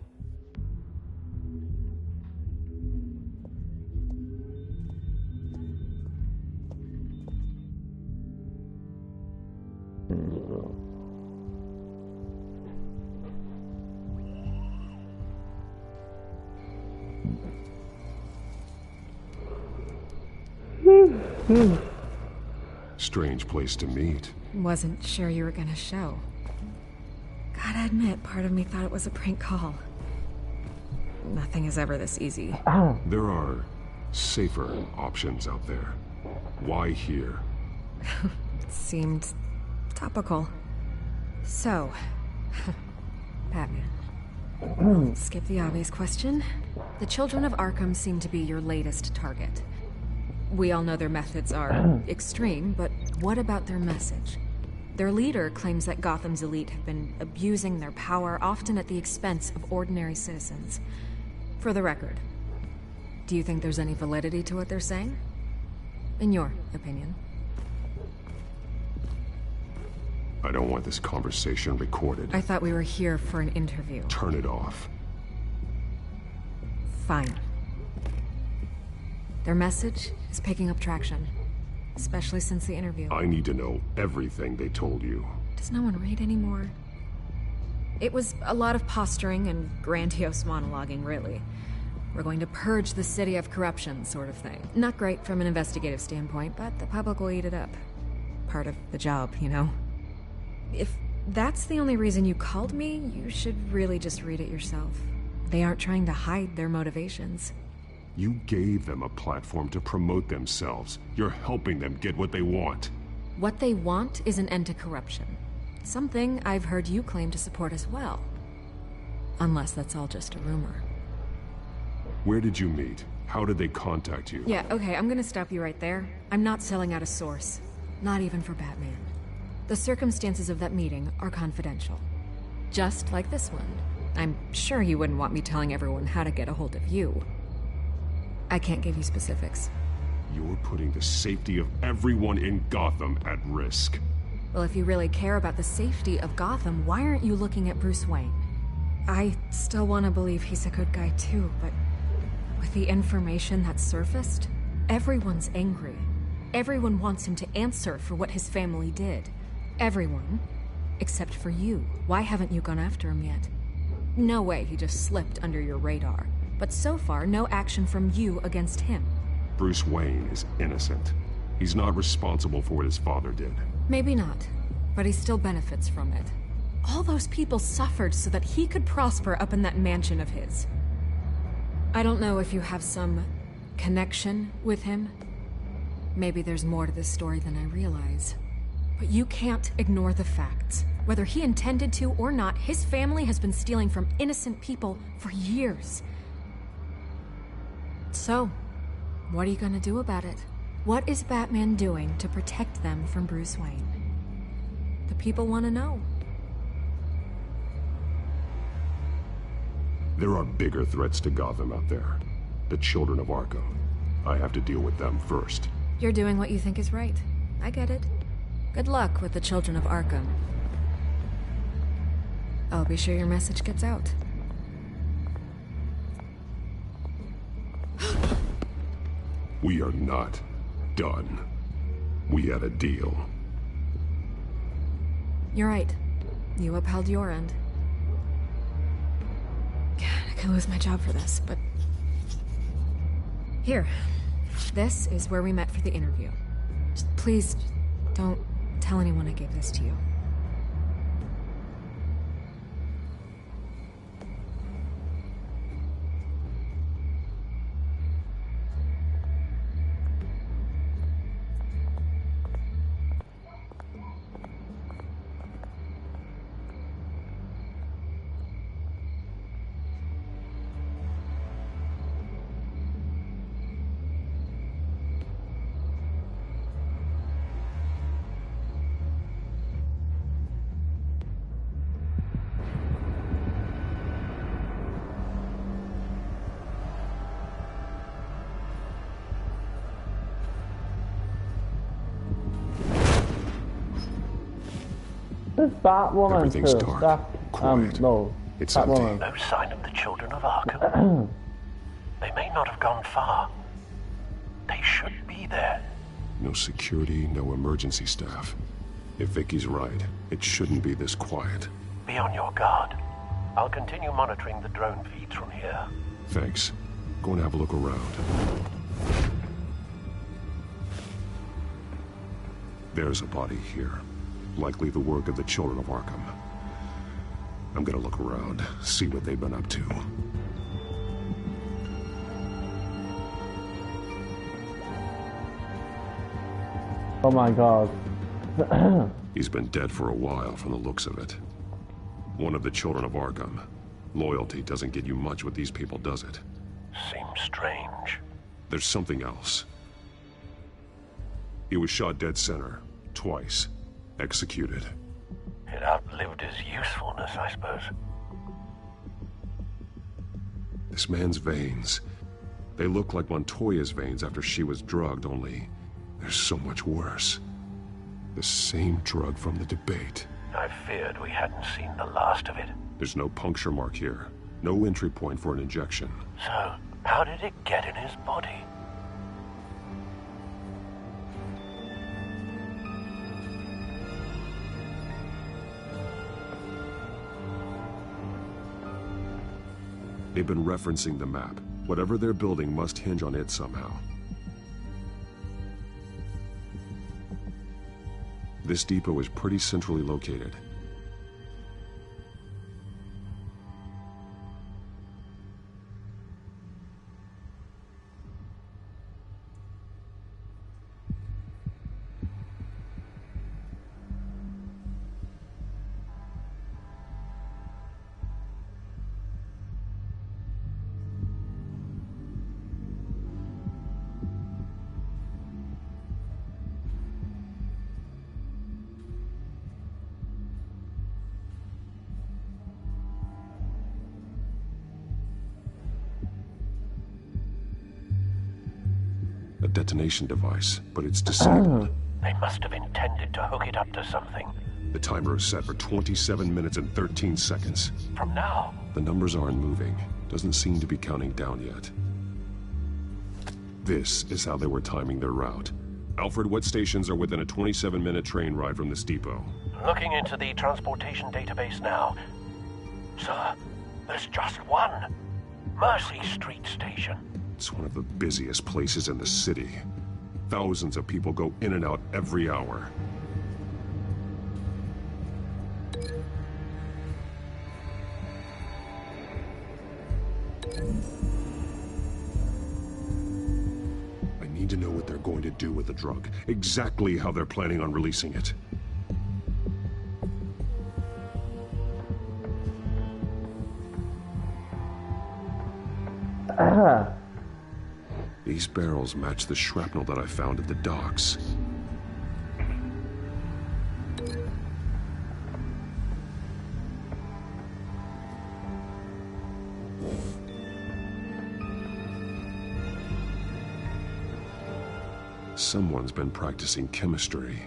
Strange place to meet. Wasn't sure you were gonna show. Gotta admit, part of me thought it was a prank call. Nothing is ever this easy. There are safer options out there. Why here? Seemed topical. So, Batman. I'll skip the obvious question. The Children of Arkham seem to be your latest target. We all know their methods are extreme, but what about their message? Their leader claims that Gotham's elite have been abusing their power, often at the expense of ordinary citizens. For the record, do you think there's any validity to what they're saying? In your opinion? I don't want this conversation recorded. I thought we were here for an interview. Turn it off. Fine. Their message is picking up traction, especially since the interview. I need to know everything they told you. Does no one read anymore? It was a lot of posturing and grandiose monologuing, really. We're going to purge the city of corruption, sort of thing. Not great from an investigative standpoint, but the public will eat it up. Part of the job, you know? If that's the only reason you called me, you should really just read it yourself. They aren't trying to hide their motivations. You gave them a platform to promote themselves. You're helping them get what they want. What they want is an end to corruption. Something I've heard you claim to support as well. Unless that's all just a rumor. Where did you meet? How did they contact you? Yeah, okay, I'm gonna stop you right there. I'm not selling out a source. Not even for Batman. The circumstances of that meeting are confidential. Just like this one. I'm sure you wouldn't want me telling everyone how to get a hold of you. I can't give you specifics. You're putting the safety of everyone in Gotham at risk. Well, if you really care about the safety of Gotham, why aren't you looking at Bruce Wayne? I still want to believe he's a good guy too, but with the information that's surfaced, everyone's angry. Everyone wants him to answer for what his family did. Everyone. Except for you. Why haven't you gone after him yet? No way he just slipped under your radar. But so far, no action from you against him. Bruce Wayne is innocent. He's not responsible for what his father did. Maybe not, but he still benefits from it. All those people suffered so that he could prosper up in that mansion of his. I don't know if you have some connection with him. Maybe there's more to this story than I realize. But you can't ignore the facts. Whether he intended to or not, his family has been stealing from innocent people for years. So, what are you gonna do about it? What is Batman doing to protect them from Bruce Wayne? The people want to know. There are bigger threats to Gotham out there. The children of Arkham. I have to deal with them first. You're doing what you think is right. I get it. Good luck with the children of Arkham. I'll be sure your message gets out. We are not done. We had a deal. You're right. You upheld your end. God, I could lose my job for this, but... Here. This is where we met for the interview. Just please, don't tell anyone I gave this to you. This Batwoman Everything's too. dark. Quiet. No. It's Batwoman. No sign of the children of Arkham. They may not have gone far. They should be there. No security, no emergency staff. If Vicky's right, it shouldn't be this quiet. Be on your guard. I'll continue monitoring the drone feeds from here. Thanks. Go and have a look around. There's a body here. Likely the work of the children of Arkham. I'm gonna look around, see what they've been up to. Oh my god. He's been dead for a while from the looks of it. One of the children of Arkham. Loyalty doesn't get you much with these people, does it? Seems strange. There's something else. He was shot dead center, twice. Executed. It outlived his usefulness, I suppose. This man's veins. They look like Montoya's veins after she was drugged, only they're so much worse. The same drug from the debate. I feared we hadn't seen the last of it. There's no puncture mark here. No entry point for an injection. So, how did it get in his body? They've been referencing the map. Whatever they're building must hinge on it somehow. This depot is pretty centrally located. A detonation device, but it's disabled. They must have intended to hook it up to something. The timer is set for 27 minutes and 13 seconds. From now? The numbers aren't moving. Doesn't seem to be counting down yet. This is how they were timing their route. Alfred, what stations are within a 27-minute train ride from this depot? Looking into the transportation database now. Sir, there's just one. Mercy Street Station. It's one of the busiest places in the city. Thousands of people go in and out every hour. I need to know what they're going to do with the drug. Exactly how they're planning on releasing it. These barrels match the shrapnel that I found at the docks. Someone's been practicing chemistry.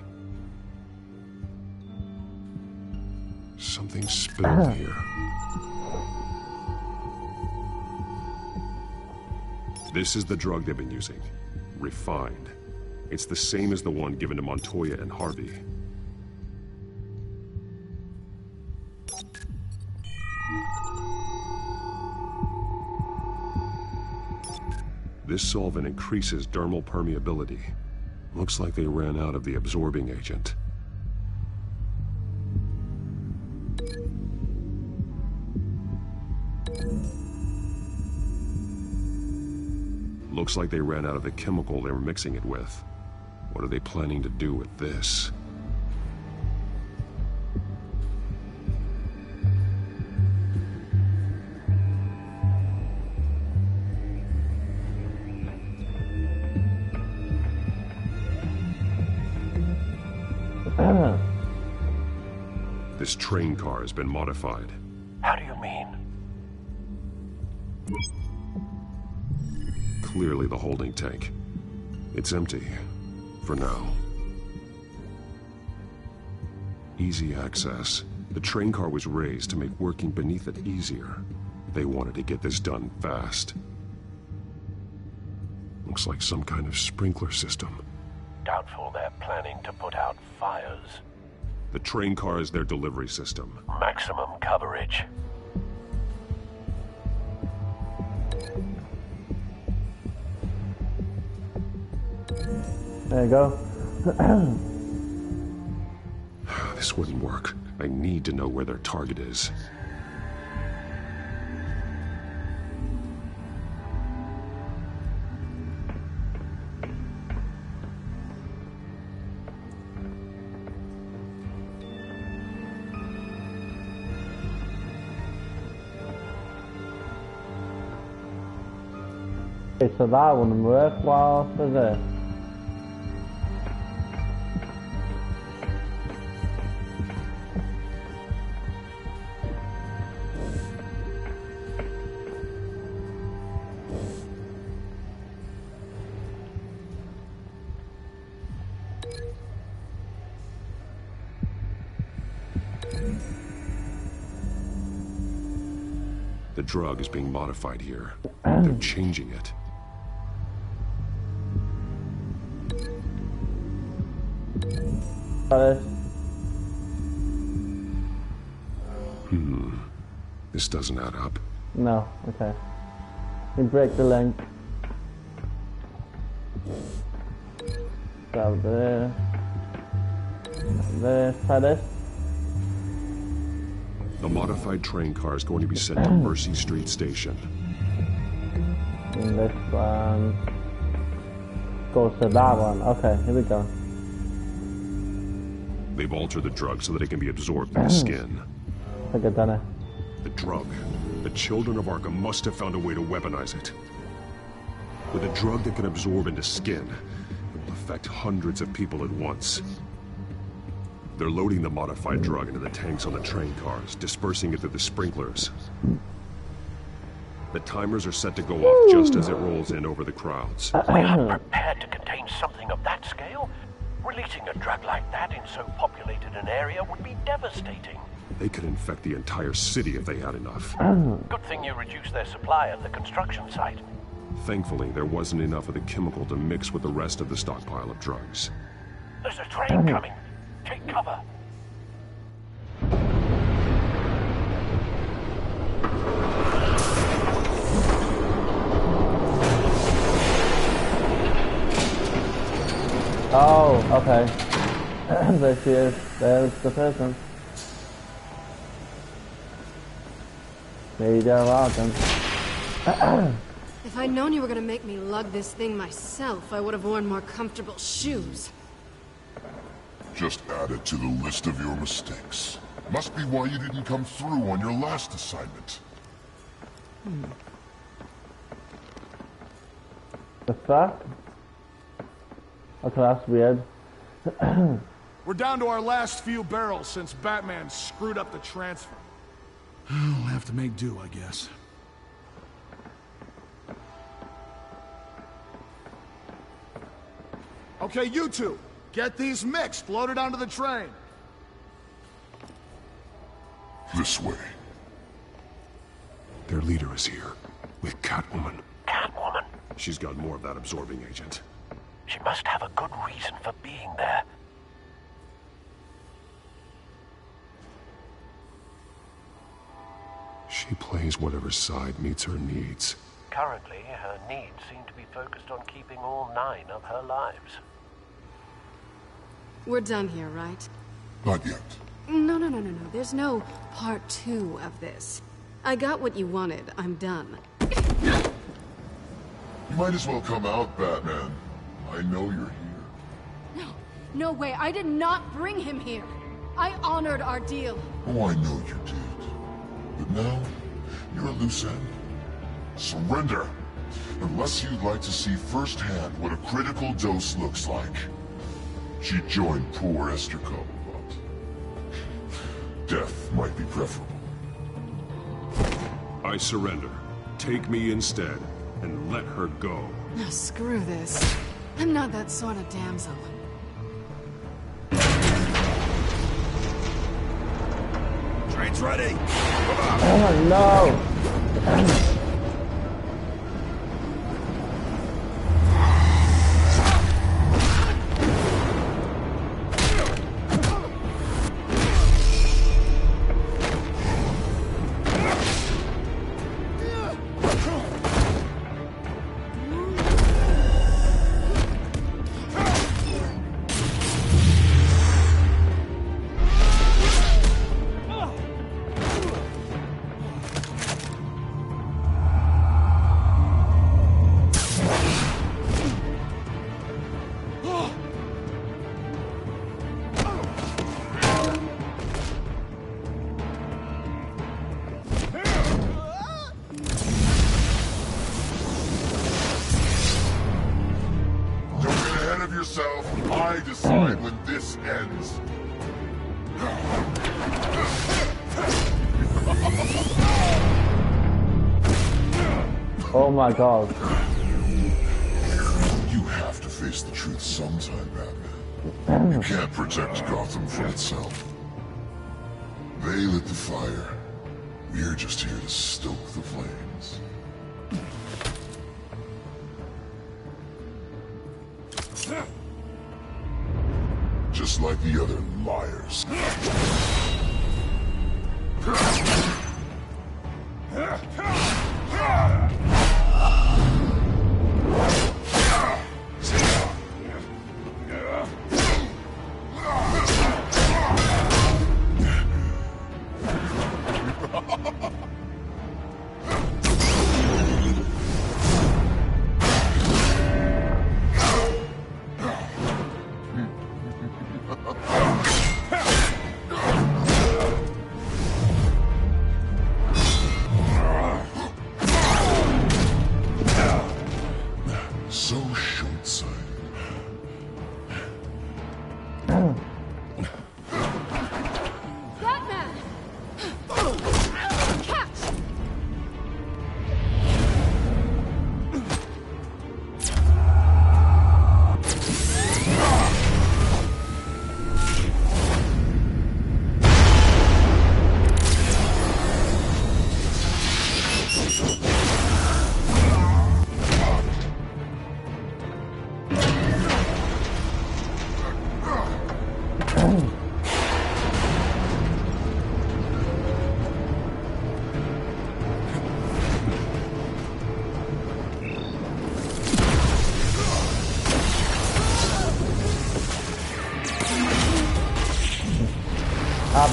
Something spilled here. This is the drug they've been using. Refined. It's the same as the one given to Montoya and Harvey. This solvent increases dermal permeability. Looks like they ran out of the absorbing agent. Looks like they ran out of the chemical they were mixing it with. What are they planning to do with this? This train car has been modified. How do you mean? Clearly the holding tank. It's empty. For now. Easy access. The train car was raised to make working beneath it easier. They wanted to get this done fast. Looks like some kind of sprinkler system. Doubtful they're planning to put out fires. The train car is their delivery system. Maximum coverage. There you go. This wouldn't work. I need to know where their target is. Okay, so that wouldn't work. What else is it? The drug is being modified here. They're changing it. This doesn't add up. No, okay. We break the link. Grab this. Try this. The modified train car is going to be sent to Mercy Street Station. And this one goes to that one. Okay, here we go. They've altered the drug so that it can be absorbed in the skin. I think I've done it. The drug. The children of Arkham must have found a way to weaponize it. With a drug that can absorb into skin, it will affect hundreds of people at once. They're loading the modified drug into the tanks on the train cars, dispersing it through the sprinklers. The timers are set to go off just as it rolls in over the crowds. We aren't prepared to contain something of that scale. Releasing a drug like that in so populated an area would be devastating. They could infect the entire city if they had enough. Good thing you reduced their supply at the construction site. Thankfully, there wasn't enough of the chemical to mix with the rest of the stockpile of drugs. There's a train coming. Take cover. Oh, okay. There she is. There's the person. Maybe they're welcome. If I'd known you were gonna make me lug this thing myself, I would have worn more comfortable shoes. Just add it to the list of your mistakes. Must be why you didn't come through on your last assignment. The fuck? Okay, that's weird. We're down to our last few barrels since Batman screwed up the transfer. We'll have to make do, I guess. Okay, you two, get these mixed, loaded onto the train. This way. Their leader is here, with Catwoman. Catwoman? She's got more of that absorbing agent. She must have a good reason for being there. She plays whatever side meets her needs. Currently, her needs seem to be focused on keeping all 9 of her lives. We're done here, right? Not yet. No. There's no part 2 of this. I got what you wanted. I'm done. You might as well come out, Batman. I know you're here. No way. I did not bring him here. I honored our deal. Oh, I know you did. But now, you're a loose end. Surrender. Unless you'd like to see firsthand what a critical dose looks like. She joined poor Esther Cobblepot. Death might be preferable. I surrender. Take me instead, and let her go. No, screw this. I'm not that sort of damsel. Train's ready. Oh no! I decide when this ends. Oh my god. You have to face the truth sometime, Batman. You can't protect Gotham from itself. They lit the fire. We're just here to stoke the flames. Just like the other liars.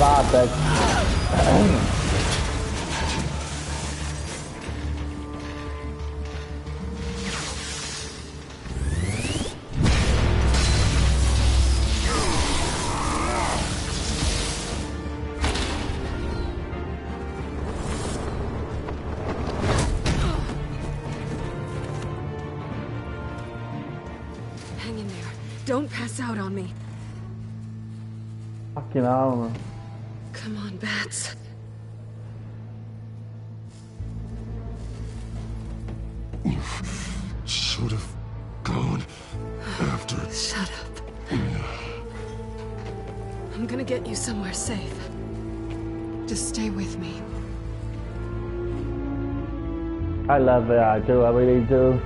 bad, bitch. Hang in there. Don't pass out on me. Fucking hell, man. Come on, Bats. You should have gone after... Shut up. I'm gonna get you somewhere safe. Just stay with me. I love it, I do, I really do.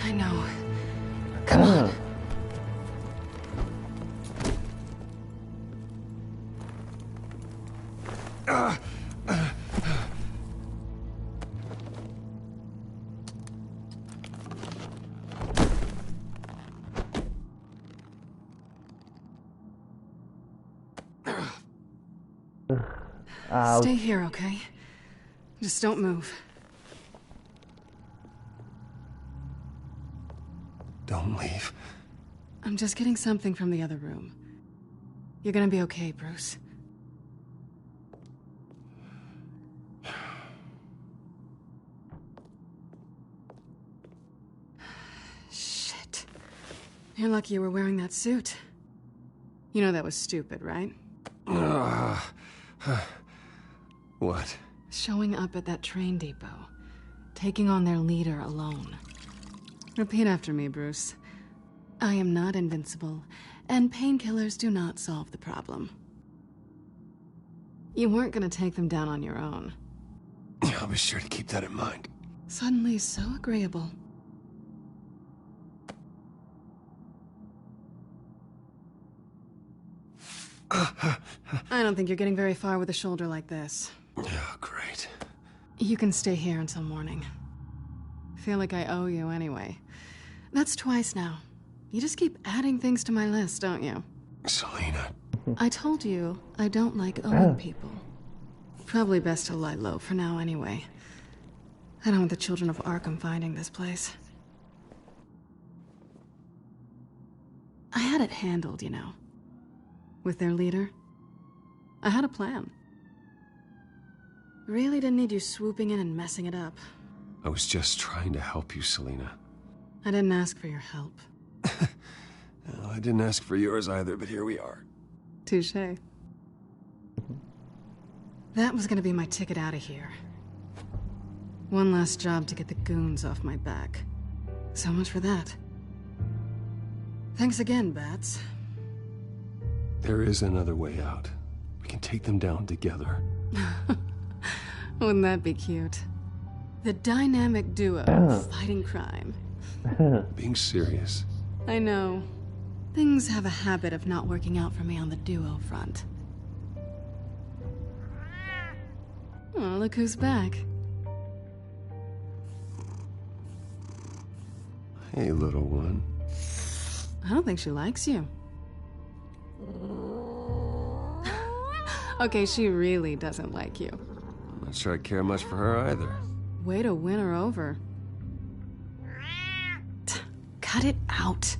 I know. Come on. Stay here, okay? Just don't move. Don't leave. I'm just getting something from the other room. You're gonna be okay, Bruce. Shit. You're lucky you were wearing that suit. You know that was stupid, right? What? Showing up at that train depot. Taking on their leader alone. Repeat after me, Bruce. I am not invincible, and painkillers do not solve the problem. You weren't gonna take them down on your own. I'll be sure to keep that in mind. Suddenly so agreeable. I don't think you're getting very far with a shoulder like this. Oh, great. You can stay here until morning. Feel like I owe you anyway. That's twice now. You just keep adding things to my list, don't you? Selina. I told you I don't like owing people. Probably best to lie low for now anyway. I don't want the children of Arkham finding this place. I had it handled, you know. With their leader. I had a plan. Really didn't need you swooping in and messing it up. I was just trying to help you, Selina. I didn't ask for your help. Well, I didn't ask for yours either, but here we are. Touché. That was gonna be my ticket out of here. One last job to get the goons off my back. So much for that. Thanks again, Bats. There is another way out. We can take them down together. Wouldn't that be cute? The dynamic duo fighting crime. Being serious. I know. Things have a habit of not working out for me on the duo front. Oh, look who's back. Hey, little one. I don't think she likes you. Okay, she really doesn't like you. I'm not sure I care much for her either. Way to win her over. Cut it out.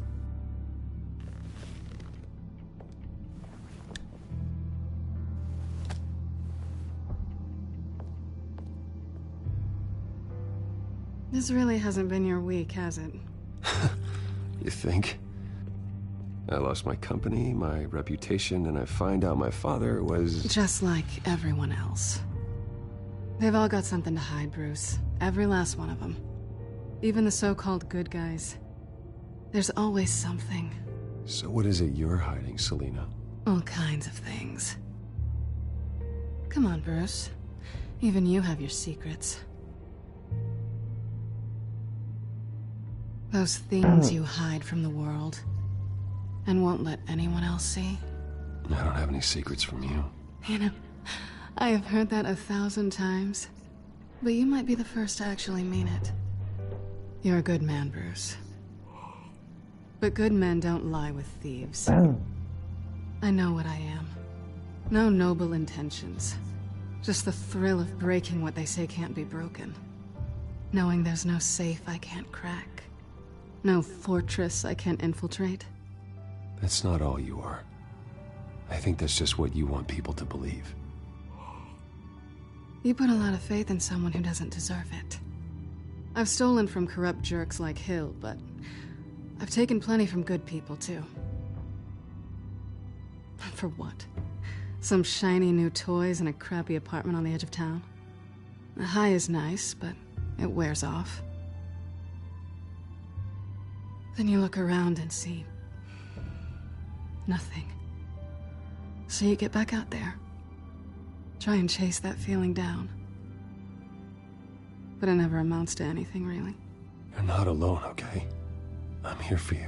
This really hasn't been your week, has it? You think? I lost my company, my reputation, and I find out my father was... Just like everyone else. They've all got something to hide, Bruce. Every last one of them. Even the so-called good guys. There's always something. So what is it you're hiding, Selina? All kinds of things. Come on, Bruce. Even you have your secrets. Those things you hide from the world and won't let anyone else see. I don't have any secrets from you. You know, I have heard that 1,000 times, but you might be the first to actually mean it. You're a good man, Bruce. But good men don't lie with thieves. I know what I am. No noble intentions. Just the thrill of breaking what they say can't be broken. Knowing there's no safe I can't crack. No fortress I can't infiltrate. That's not all you are. I think that's just what you want people to believe. You put a lot of faith in someone who doesn't deserve it. I've stolen from corrupt jerks like Hill, but I've taken plenty from good people, too. For what? Some shiny new toys and a crappy apartment on the edge of town? The high is nice, but it wears off. Then you look around and see nothing. So you get back out there. Try and chase that feeling down. But it never amounts to anything, really. You're not alone, okay? I'm here for you.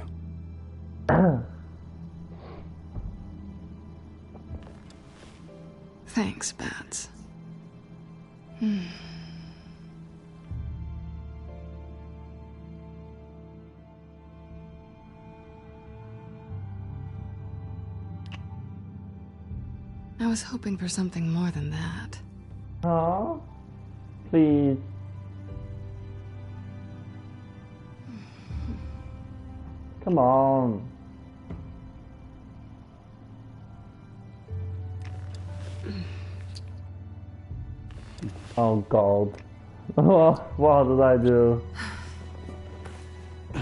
Thanks, Bats. I was hoping for something more than that. Oh, please. Come on. Oh God. What did I do?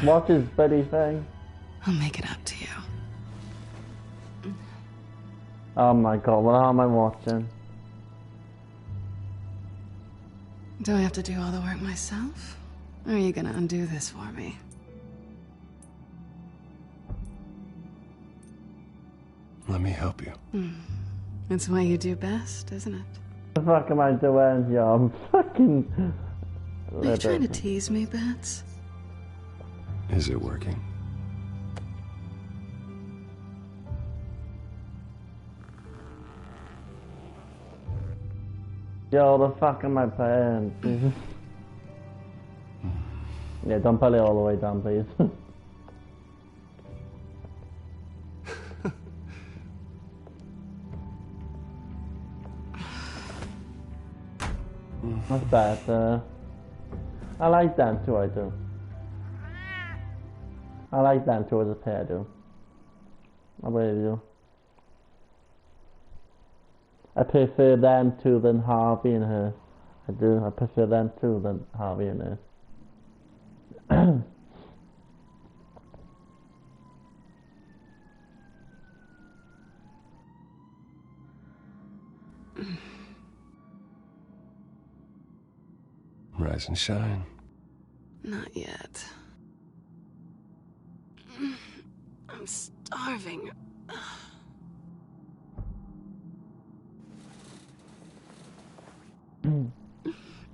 Watch his Betty thing. I'll make it up to you. Oh my God, what am I watching? Do I have to do all the work myself? Or are you gonna undo this for me? Let me help you. It's what you do best, isn't it? What the fuck am I doing? Yeah, I'm fucking... Are you trying to tease me, Bats? Is it working? Yo, the fuck am I playing? Yeah, don't pull it all the way down, please. That's better. I like Dan too, I do. I like Dan too as a pair, I do. I really do. I prefer them two than Harvey and her. I do. I prefer them two than Harvey and her. Rise and shine. Not yet. I'm starving.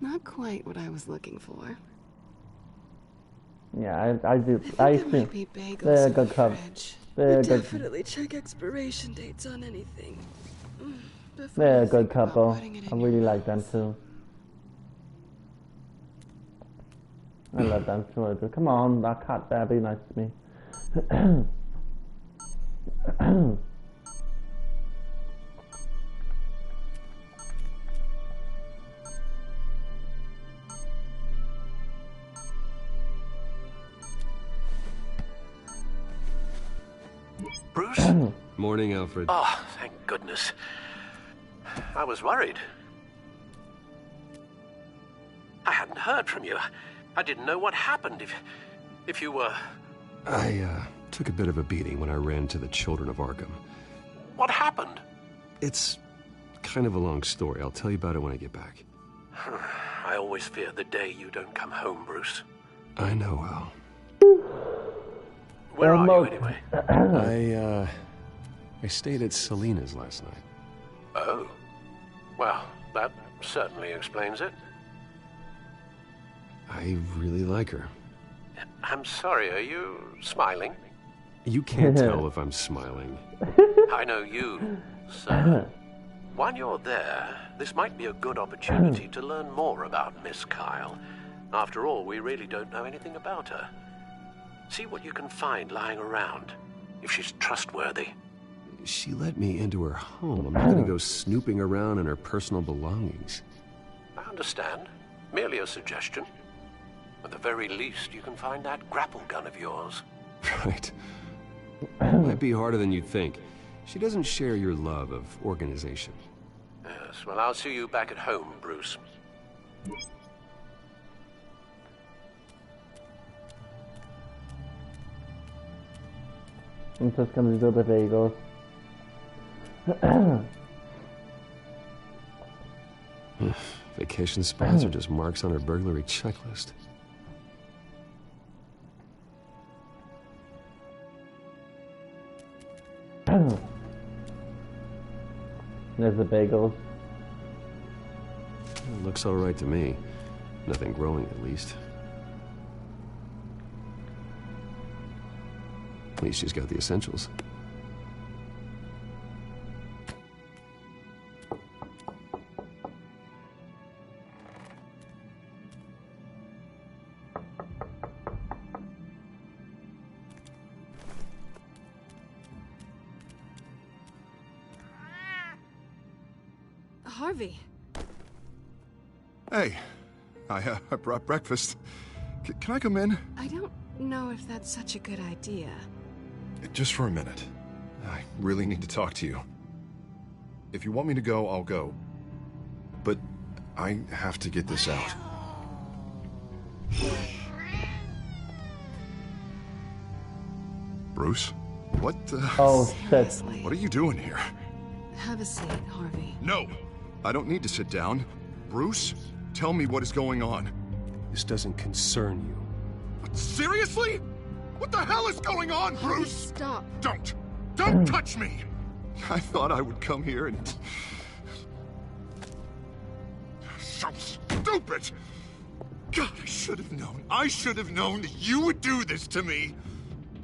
Not quite what I was looking for. Yeah, I do. I think they're a good cup. They're a good. Definitely check expiration dates on anything. They're a good couple. I really like them too. I love them too. I do. Come on, that cat there, be nice to me. Bruce? Morning, Alfred. Oh, thank goodness. I was worried. I hadn't heard from you. I didn't know what happened if you were... I took a bit of a beating when I ran to the Children of Arkham. What happened? It's kind of a long story. I'll tell you about it when I get back. I always fear the day you don't come home, Bruce. I know, Al. Where are you, anyway? I stayed at Selena's last night. Oh. Well, that certainly explains it. I really like her. I'm sorry, are you smiling? You can't tell if I'm smiling. I know you, sir. While you're there, this might be a good opportunity to learn more about Miss Kyle. After all, we really don't know anything about her. See what you can find lying around, if she's trustworthy. She let me into her home. I'm not gonna go snooping around in her personal belongings. I understand. Merely a suggestion. At the very least, you can find that grapple gun of yours. Right. Might be harder than you'd think. She doesn't share your love of organization. Yes, well, I'll see you back at home, Bruce. I'm just gonna do the bagels. Vacation spots are just marks on her burglary checklist. There's the bagels. Looks all right to me. Nothing growing, at least. At least she's got the essentials. Harvey. Hey, I brought breakfast. Can I come in? I don't know if that's such a good idea. Just for a minute. I really need to talk to you. If you want me to go, I'll go. But I have to get this out. Bruce? What the... Oh, shit. What are you doing here? Have a seat, Harvey. No! I don't need to sit down. Bruce, tell me what is going on. This doesn't concern you. Seriously? What the hell is going on, Bruce? Stop. Don't touch me! I thought I would come here and... So stupid! God, I should have known. I should have known that you would do this to me.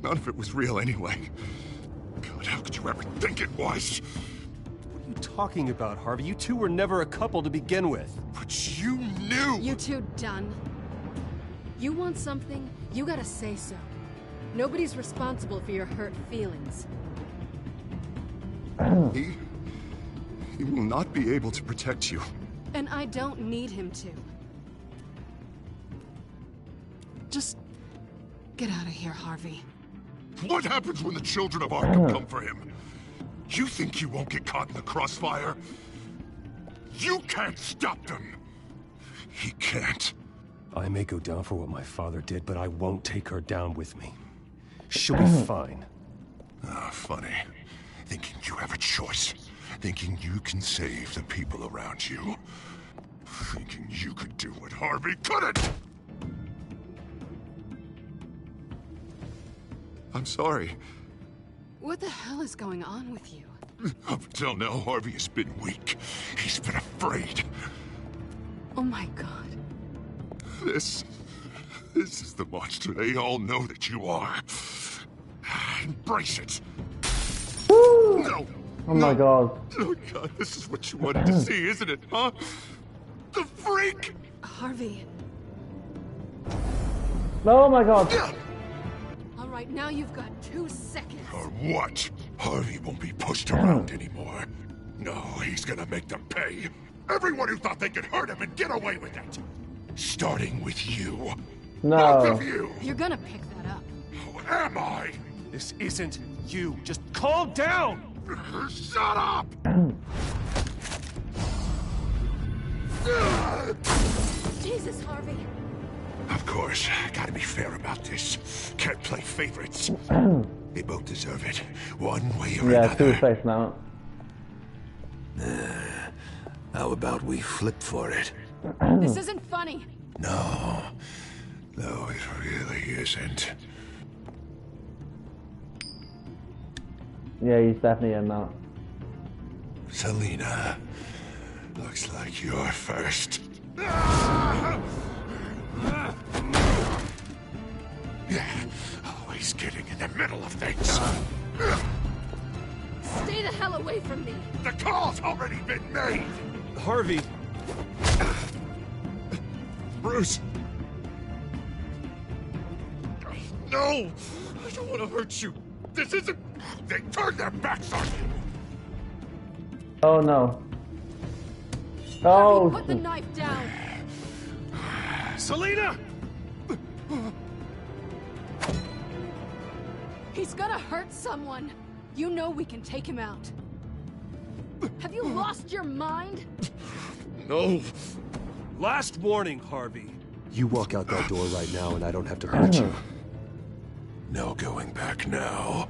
None of it was real anyway. God, how could you ever think it was? What are you talking about, Harvey? You two were never a couple to begin with. But you knew! You two done? You want something, you gotta say so. Nobody's responsible for your hurt feelings. He will not be able to protect you. And I don't need him to. Just get out of here, Harvey. What happens when the children of Arkham come for him? You think you won't get caught in the crossfire? You can't stop them. He can't. I may go down for what my father did, but I won't take her down with me. She'll be fine. Ah, funny. Thinking you have a choice. Thinking you can save the people around you. Thinking you could do what Harvey couldn't! I'm sorry. What the hell is going on with you? Up until now, Harvey has been weak. He's been afraid. Oh my God. This is the monster they all know that you are. Embrace it. Woo! No. Oh my God. Oh God, this is what you wanted to see, isn't it, huh? The freak! Harvey. Oh my God. All right, now you've got 2 seconds. Or what? Harvey won't be pushed around anymore. No, he's gonna make them pay. Everyone who thought they could hurt him and get away with it. Starting with you. No. Both of you. You're gonna pick that up. Who am I? This isn't you. Just calm down! Shut up! Jesus, Harvey. Of course, gotta be fair about this. Can't play favorites. They both deserve it, one way or Yeah, another. Two-Face now. How about we flip for it? This isn't funny. No, it really isn't. Yeah, he's definitely in that. Selina, looks like you're first. Yeah, always getting in the middle of things. Stay the hell away from me! The call's already been made! Harvey! Bruce! No! I don't want to hurt you! This isn't... They turned their backs on you! Oh no. Oh! Put the knife down! Selena! He's gonna hurt someone! You know we can take him out. Have you lost your mind? No! Last warning, Harvey. You walk out that door right now and I don't have to hurt you. No going back now.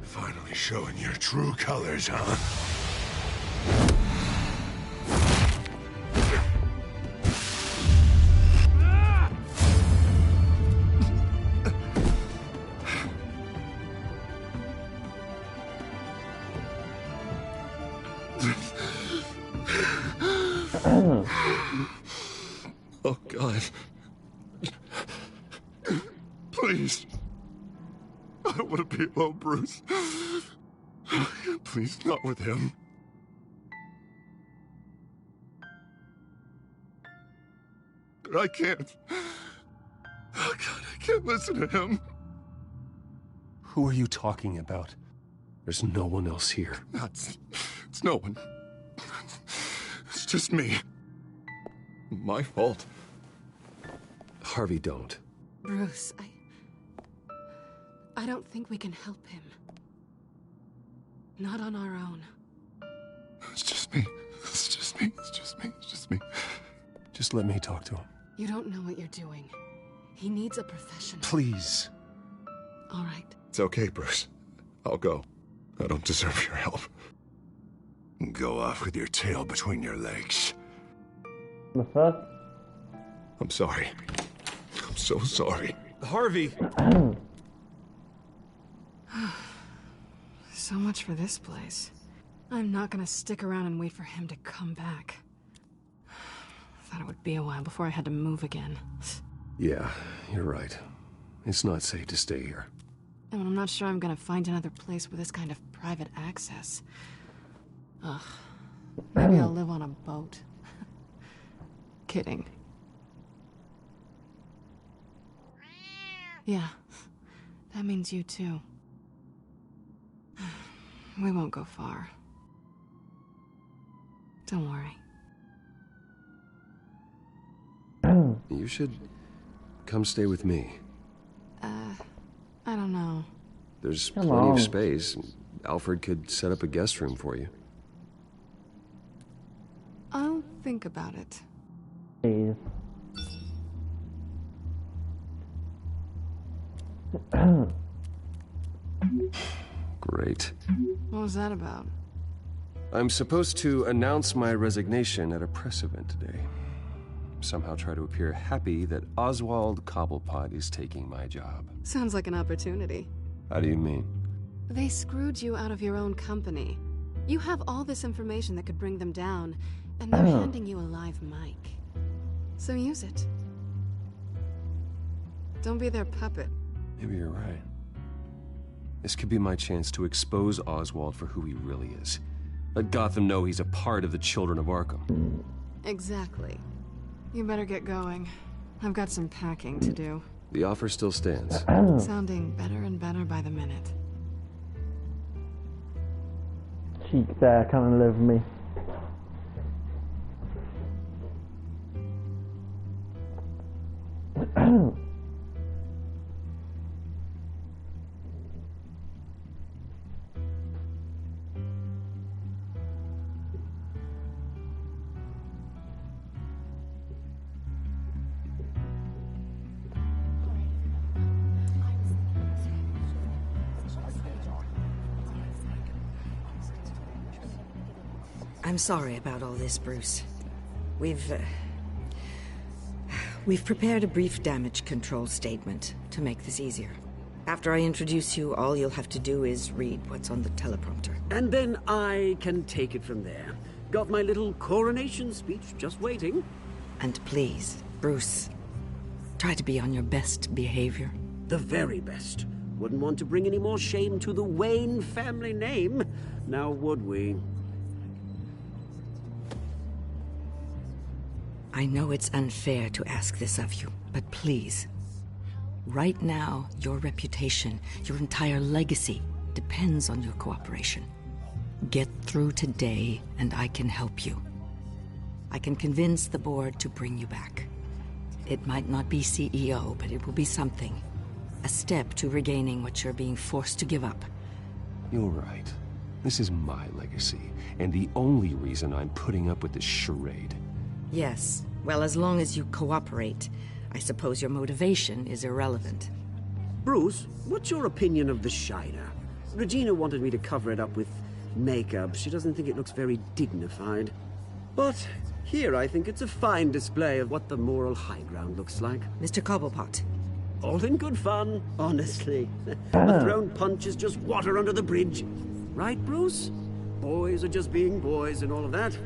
Finally showing your true colors, huh? Oh, God. Please. I don't want to be alone, Bruce. Please, not with him. But I can't. Oh, God, I can't listen to him. Who are you talking about? There's no one else here. It's no one. It's just me. My fault. Harvey, don't. Bruce, I don't think we can help him. Not on our own. It's just me. It's just me. It's just me. It's just me. Just let me talk to him. You don't know what you're doing. He needs a professional. Please. All right. It's okay, Bruce. I'll go. I don't deserve your help. Go off with your tail between your legs. The fuck? I'm sorry. I'm so sorry. Harvey! So much for this place. I'm not gonna stick around and wait for him to come back. Thought it would be a while before I had to move again. Yeah, you're right. It's not safe to stay here. And I'm not sure I'm gonna find another place with this kind of private access. Ugh. Maybe I'll live on a boat. Kidding. Yeah. That means you too. We won't go far. Don't worry. You should come stay with me. I don't know. There's Come plenty on. of space. Alfred could set up a guest room for you. I'll think about it. Please. Great. What was that about? I'm supposed to announce my resignation at a press event today. Somehow try to appear happy that Oswald Cobblepot is taking my job. Sounds like an opportunity. How do you mean? They screwed you out of your own company. You have all this information that could bring them down, and they're handing you a live mic. So use it. Don't be their puppet. Maybe you're right. This could be my chance to expose Oswald for who he really is. Let Gotham know he's a part of the Children of Arkham. Exactly. You better get going. I've got some packing to do. The offer still stands. Sounding better and better by the minute. Cheek there, come and live with me. I'm sorry about all this, Bruce. We've prepared a brief damage control statement to make this easier. After I introduce you, all you'll have to do is read what's on the teleprompter. And then I can take it from there. Got my little coronation speech just waiting. And please, Bruce, try to be on your best behavior. The very best. Wouldn't want to bring any more shame to the Wayne family name, now would we? I know it's unfair to ask this of you, but please. Right now, your reputation, your entire legacy, depends on your cooperation. Get through today, and I can help you. I can convince the board to bring you back. It might not be CEO, but it will be something. A step to regaining what you're being forced to give up. You're right. This is my legacy, and the only reason I'm putting up with this charade. Yes. Well, as long as you cooperate, I suppose your motivation is irrelevant. Bruce, what's your opinion of the Shiner? Regina wanted me to cover it up with makeup. She doesn't think it looks very dignified. But here I think it's a fine display of what the moral high ground looks like. Mr. Cobblepot. All in good fun, honestly. A thrown punch is just water under the bridge. Right, Bruce? Boys are just being boys and all of that.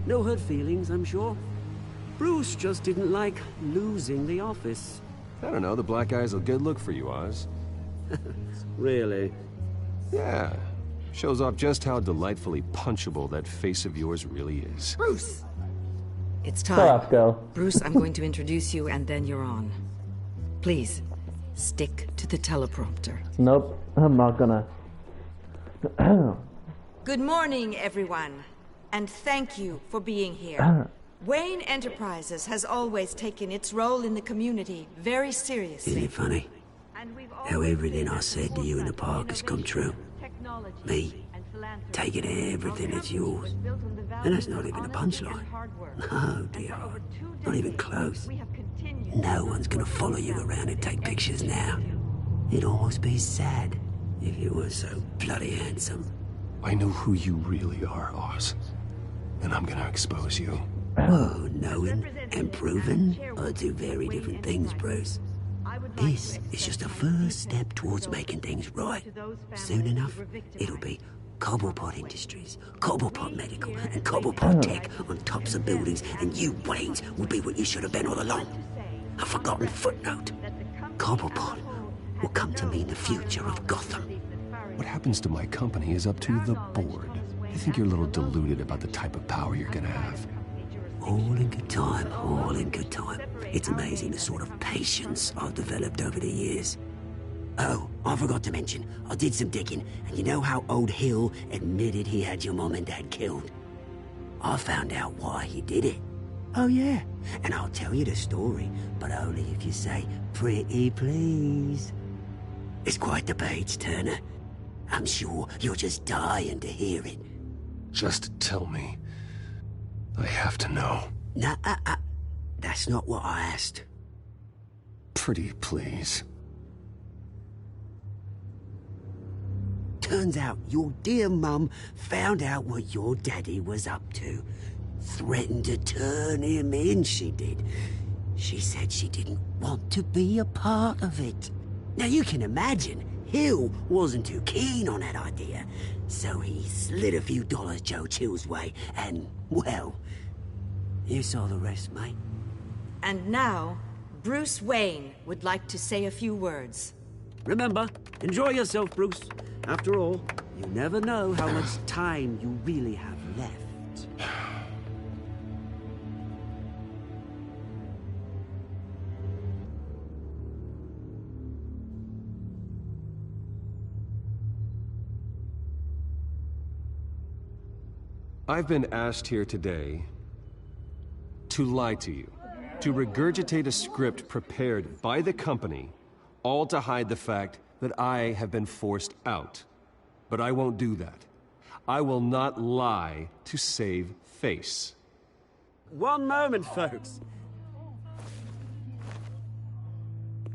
No hurt feelings, I'm sure. Bruce just didn't like losing the office. I don't know, the black eye's a good look for you, Oz. Really? Yeah. Shows off just how delightfully punchable that face of yours really is. Bruce! It's time. Shut up, girl. Bruce, I'm going to introduce you and then you're on. Please, stick to the teleprompter. Nope, I'm not gonna. Good morning, everyone. And thank you for being here. Wayne Enterprises has always taken its role in the community very seriously. Isn't it funny? How everything I said to you in the park has come true. Me, taking everything that's yours. And that's not even a punchline. No, dear heart. Not even close. No one's gonna follow you around and take pictures now. It'd almost be sad if you were so bloody handsome. I know who you really are, Oz. And I'm gonna expose you. Oh, knowing and proving are two very different things, Bruce. This is just a first step towards making things right. Soon enough, it'll be Cobblepot Industries, Cobblepot Medical, and Cobblepot Tech on tops of buildings, and you, Waynes, will be what you should have been all along. A forgotten footnote. Cobblepot will come to mean the future of Gotham. What happens to my company is up to the board. I think you're a little deluded about the type of power you're gonna have. All in good time, all in good time. It's amazing the sort of patience I've developed over the years. Oh, I forgot to mention, I did some digging, and you know how old Hill admitted he had your mom and dad killed? I found out why he did it. Oh yeah, and I'll tell you the story, but only if you say, pretty please. It's quite the page, Turner. I'm sure you're just dying to hear it. Just tell me. I have to know. Nah, that's not what I asked. Pretty please. Turns out your dear mum found out what your daddy was up to. Threatened to turn him in, she did. She said she didn't want to be a part of it. Now you can imagine, Hill wasn't too keen on that idea. So he slid a few dollars Joe Chill's way, and, well, you saw the rest, mate. And now, Bruce Wayne would like to say a few words. Remember, enjoy yourself, Bruce. After all, you never know how much time you really have left. I've been asked here today to lie to you, to regurgitate a script prepared by the company, all to hide the fact that I have been forced out. But I won't do that. I will not lie to save face. One moment, folks.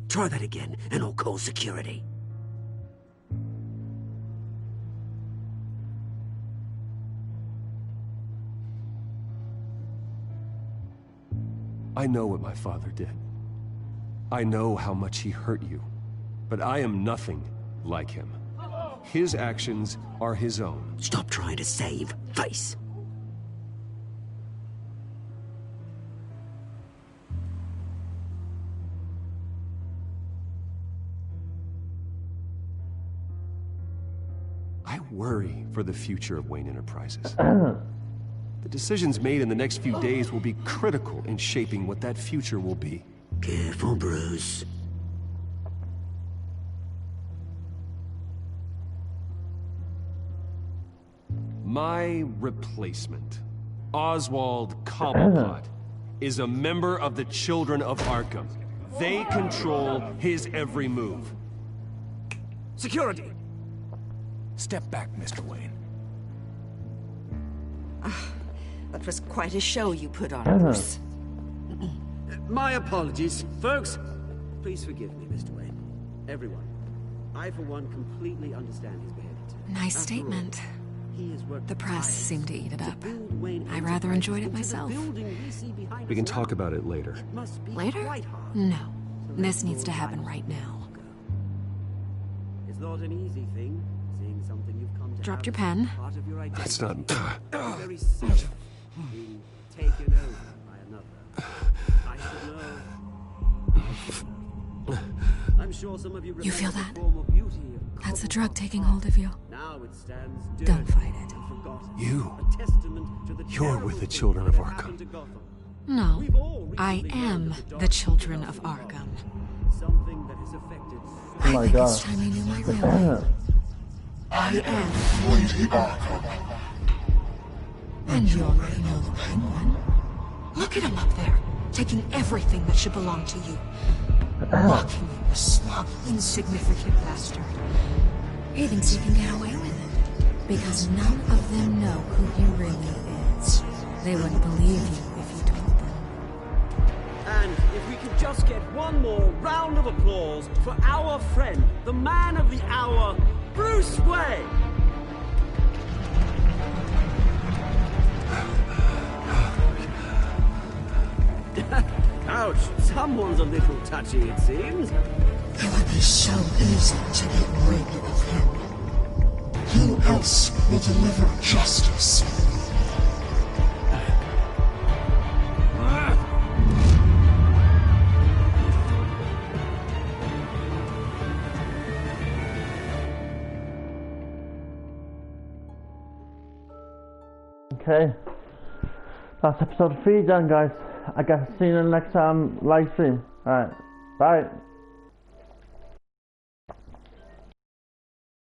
Try that again, and I'll call security. I know what my father did. I know how much he hurt you. But I am nothing like him. His actions are his own. Stop trying to save face. I worry for the future of Wayne Enterprises. The decisions made in the next few days will be critical in shaping what that future will be. Careful, Bruce. My replacement, Oswald Cobblepot, is a member of the Children of Arkham. They control his every move. Security! Step back, Mr. Wayne. That was quite a show you put on, Bruce. My apologies. Folks, please forgive me, Mr. Wayne. Everyone. I, for one, completely understand his behavior today. Nice statement. The press seemed to eat it up. I rather enjoyed it myself. We can talk about it later. Later? No. This needs to happen right now. It's not an easy thing, seeing something you've come to Dropped your pen. That's not... Very simple. Being taken over by another. I should know. I'm sure some of you feel that? form of beauty of That's the drug taking hold of you. now it stands Don't fight it. You're with the Children of Arkham. No, I am the Children of Arkham. Something that has affected. Oh my I think God. it's time you knew my real name. I am Lady Arkham. And you already know the Penguin. Look at him up there, taking everything that should belong to you. Mocking you, the slug, insignificant bastard. He thinks he can get away with it, because none of them know who he really is. They wouldn't believe you if you told them. And if we could just get one more round of applause for our friend, the man of the hour, Bruce Wayne! Ouch, someone's a little touchy, it seems. It would be so easy to get rid of him. Who else will deliver justice? Okay, that's episode 3 done, guys. I guess see you in the next live stream. Alright, bye.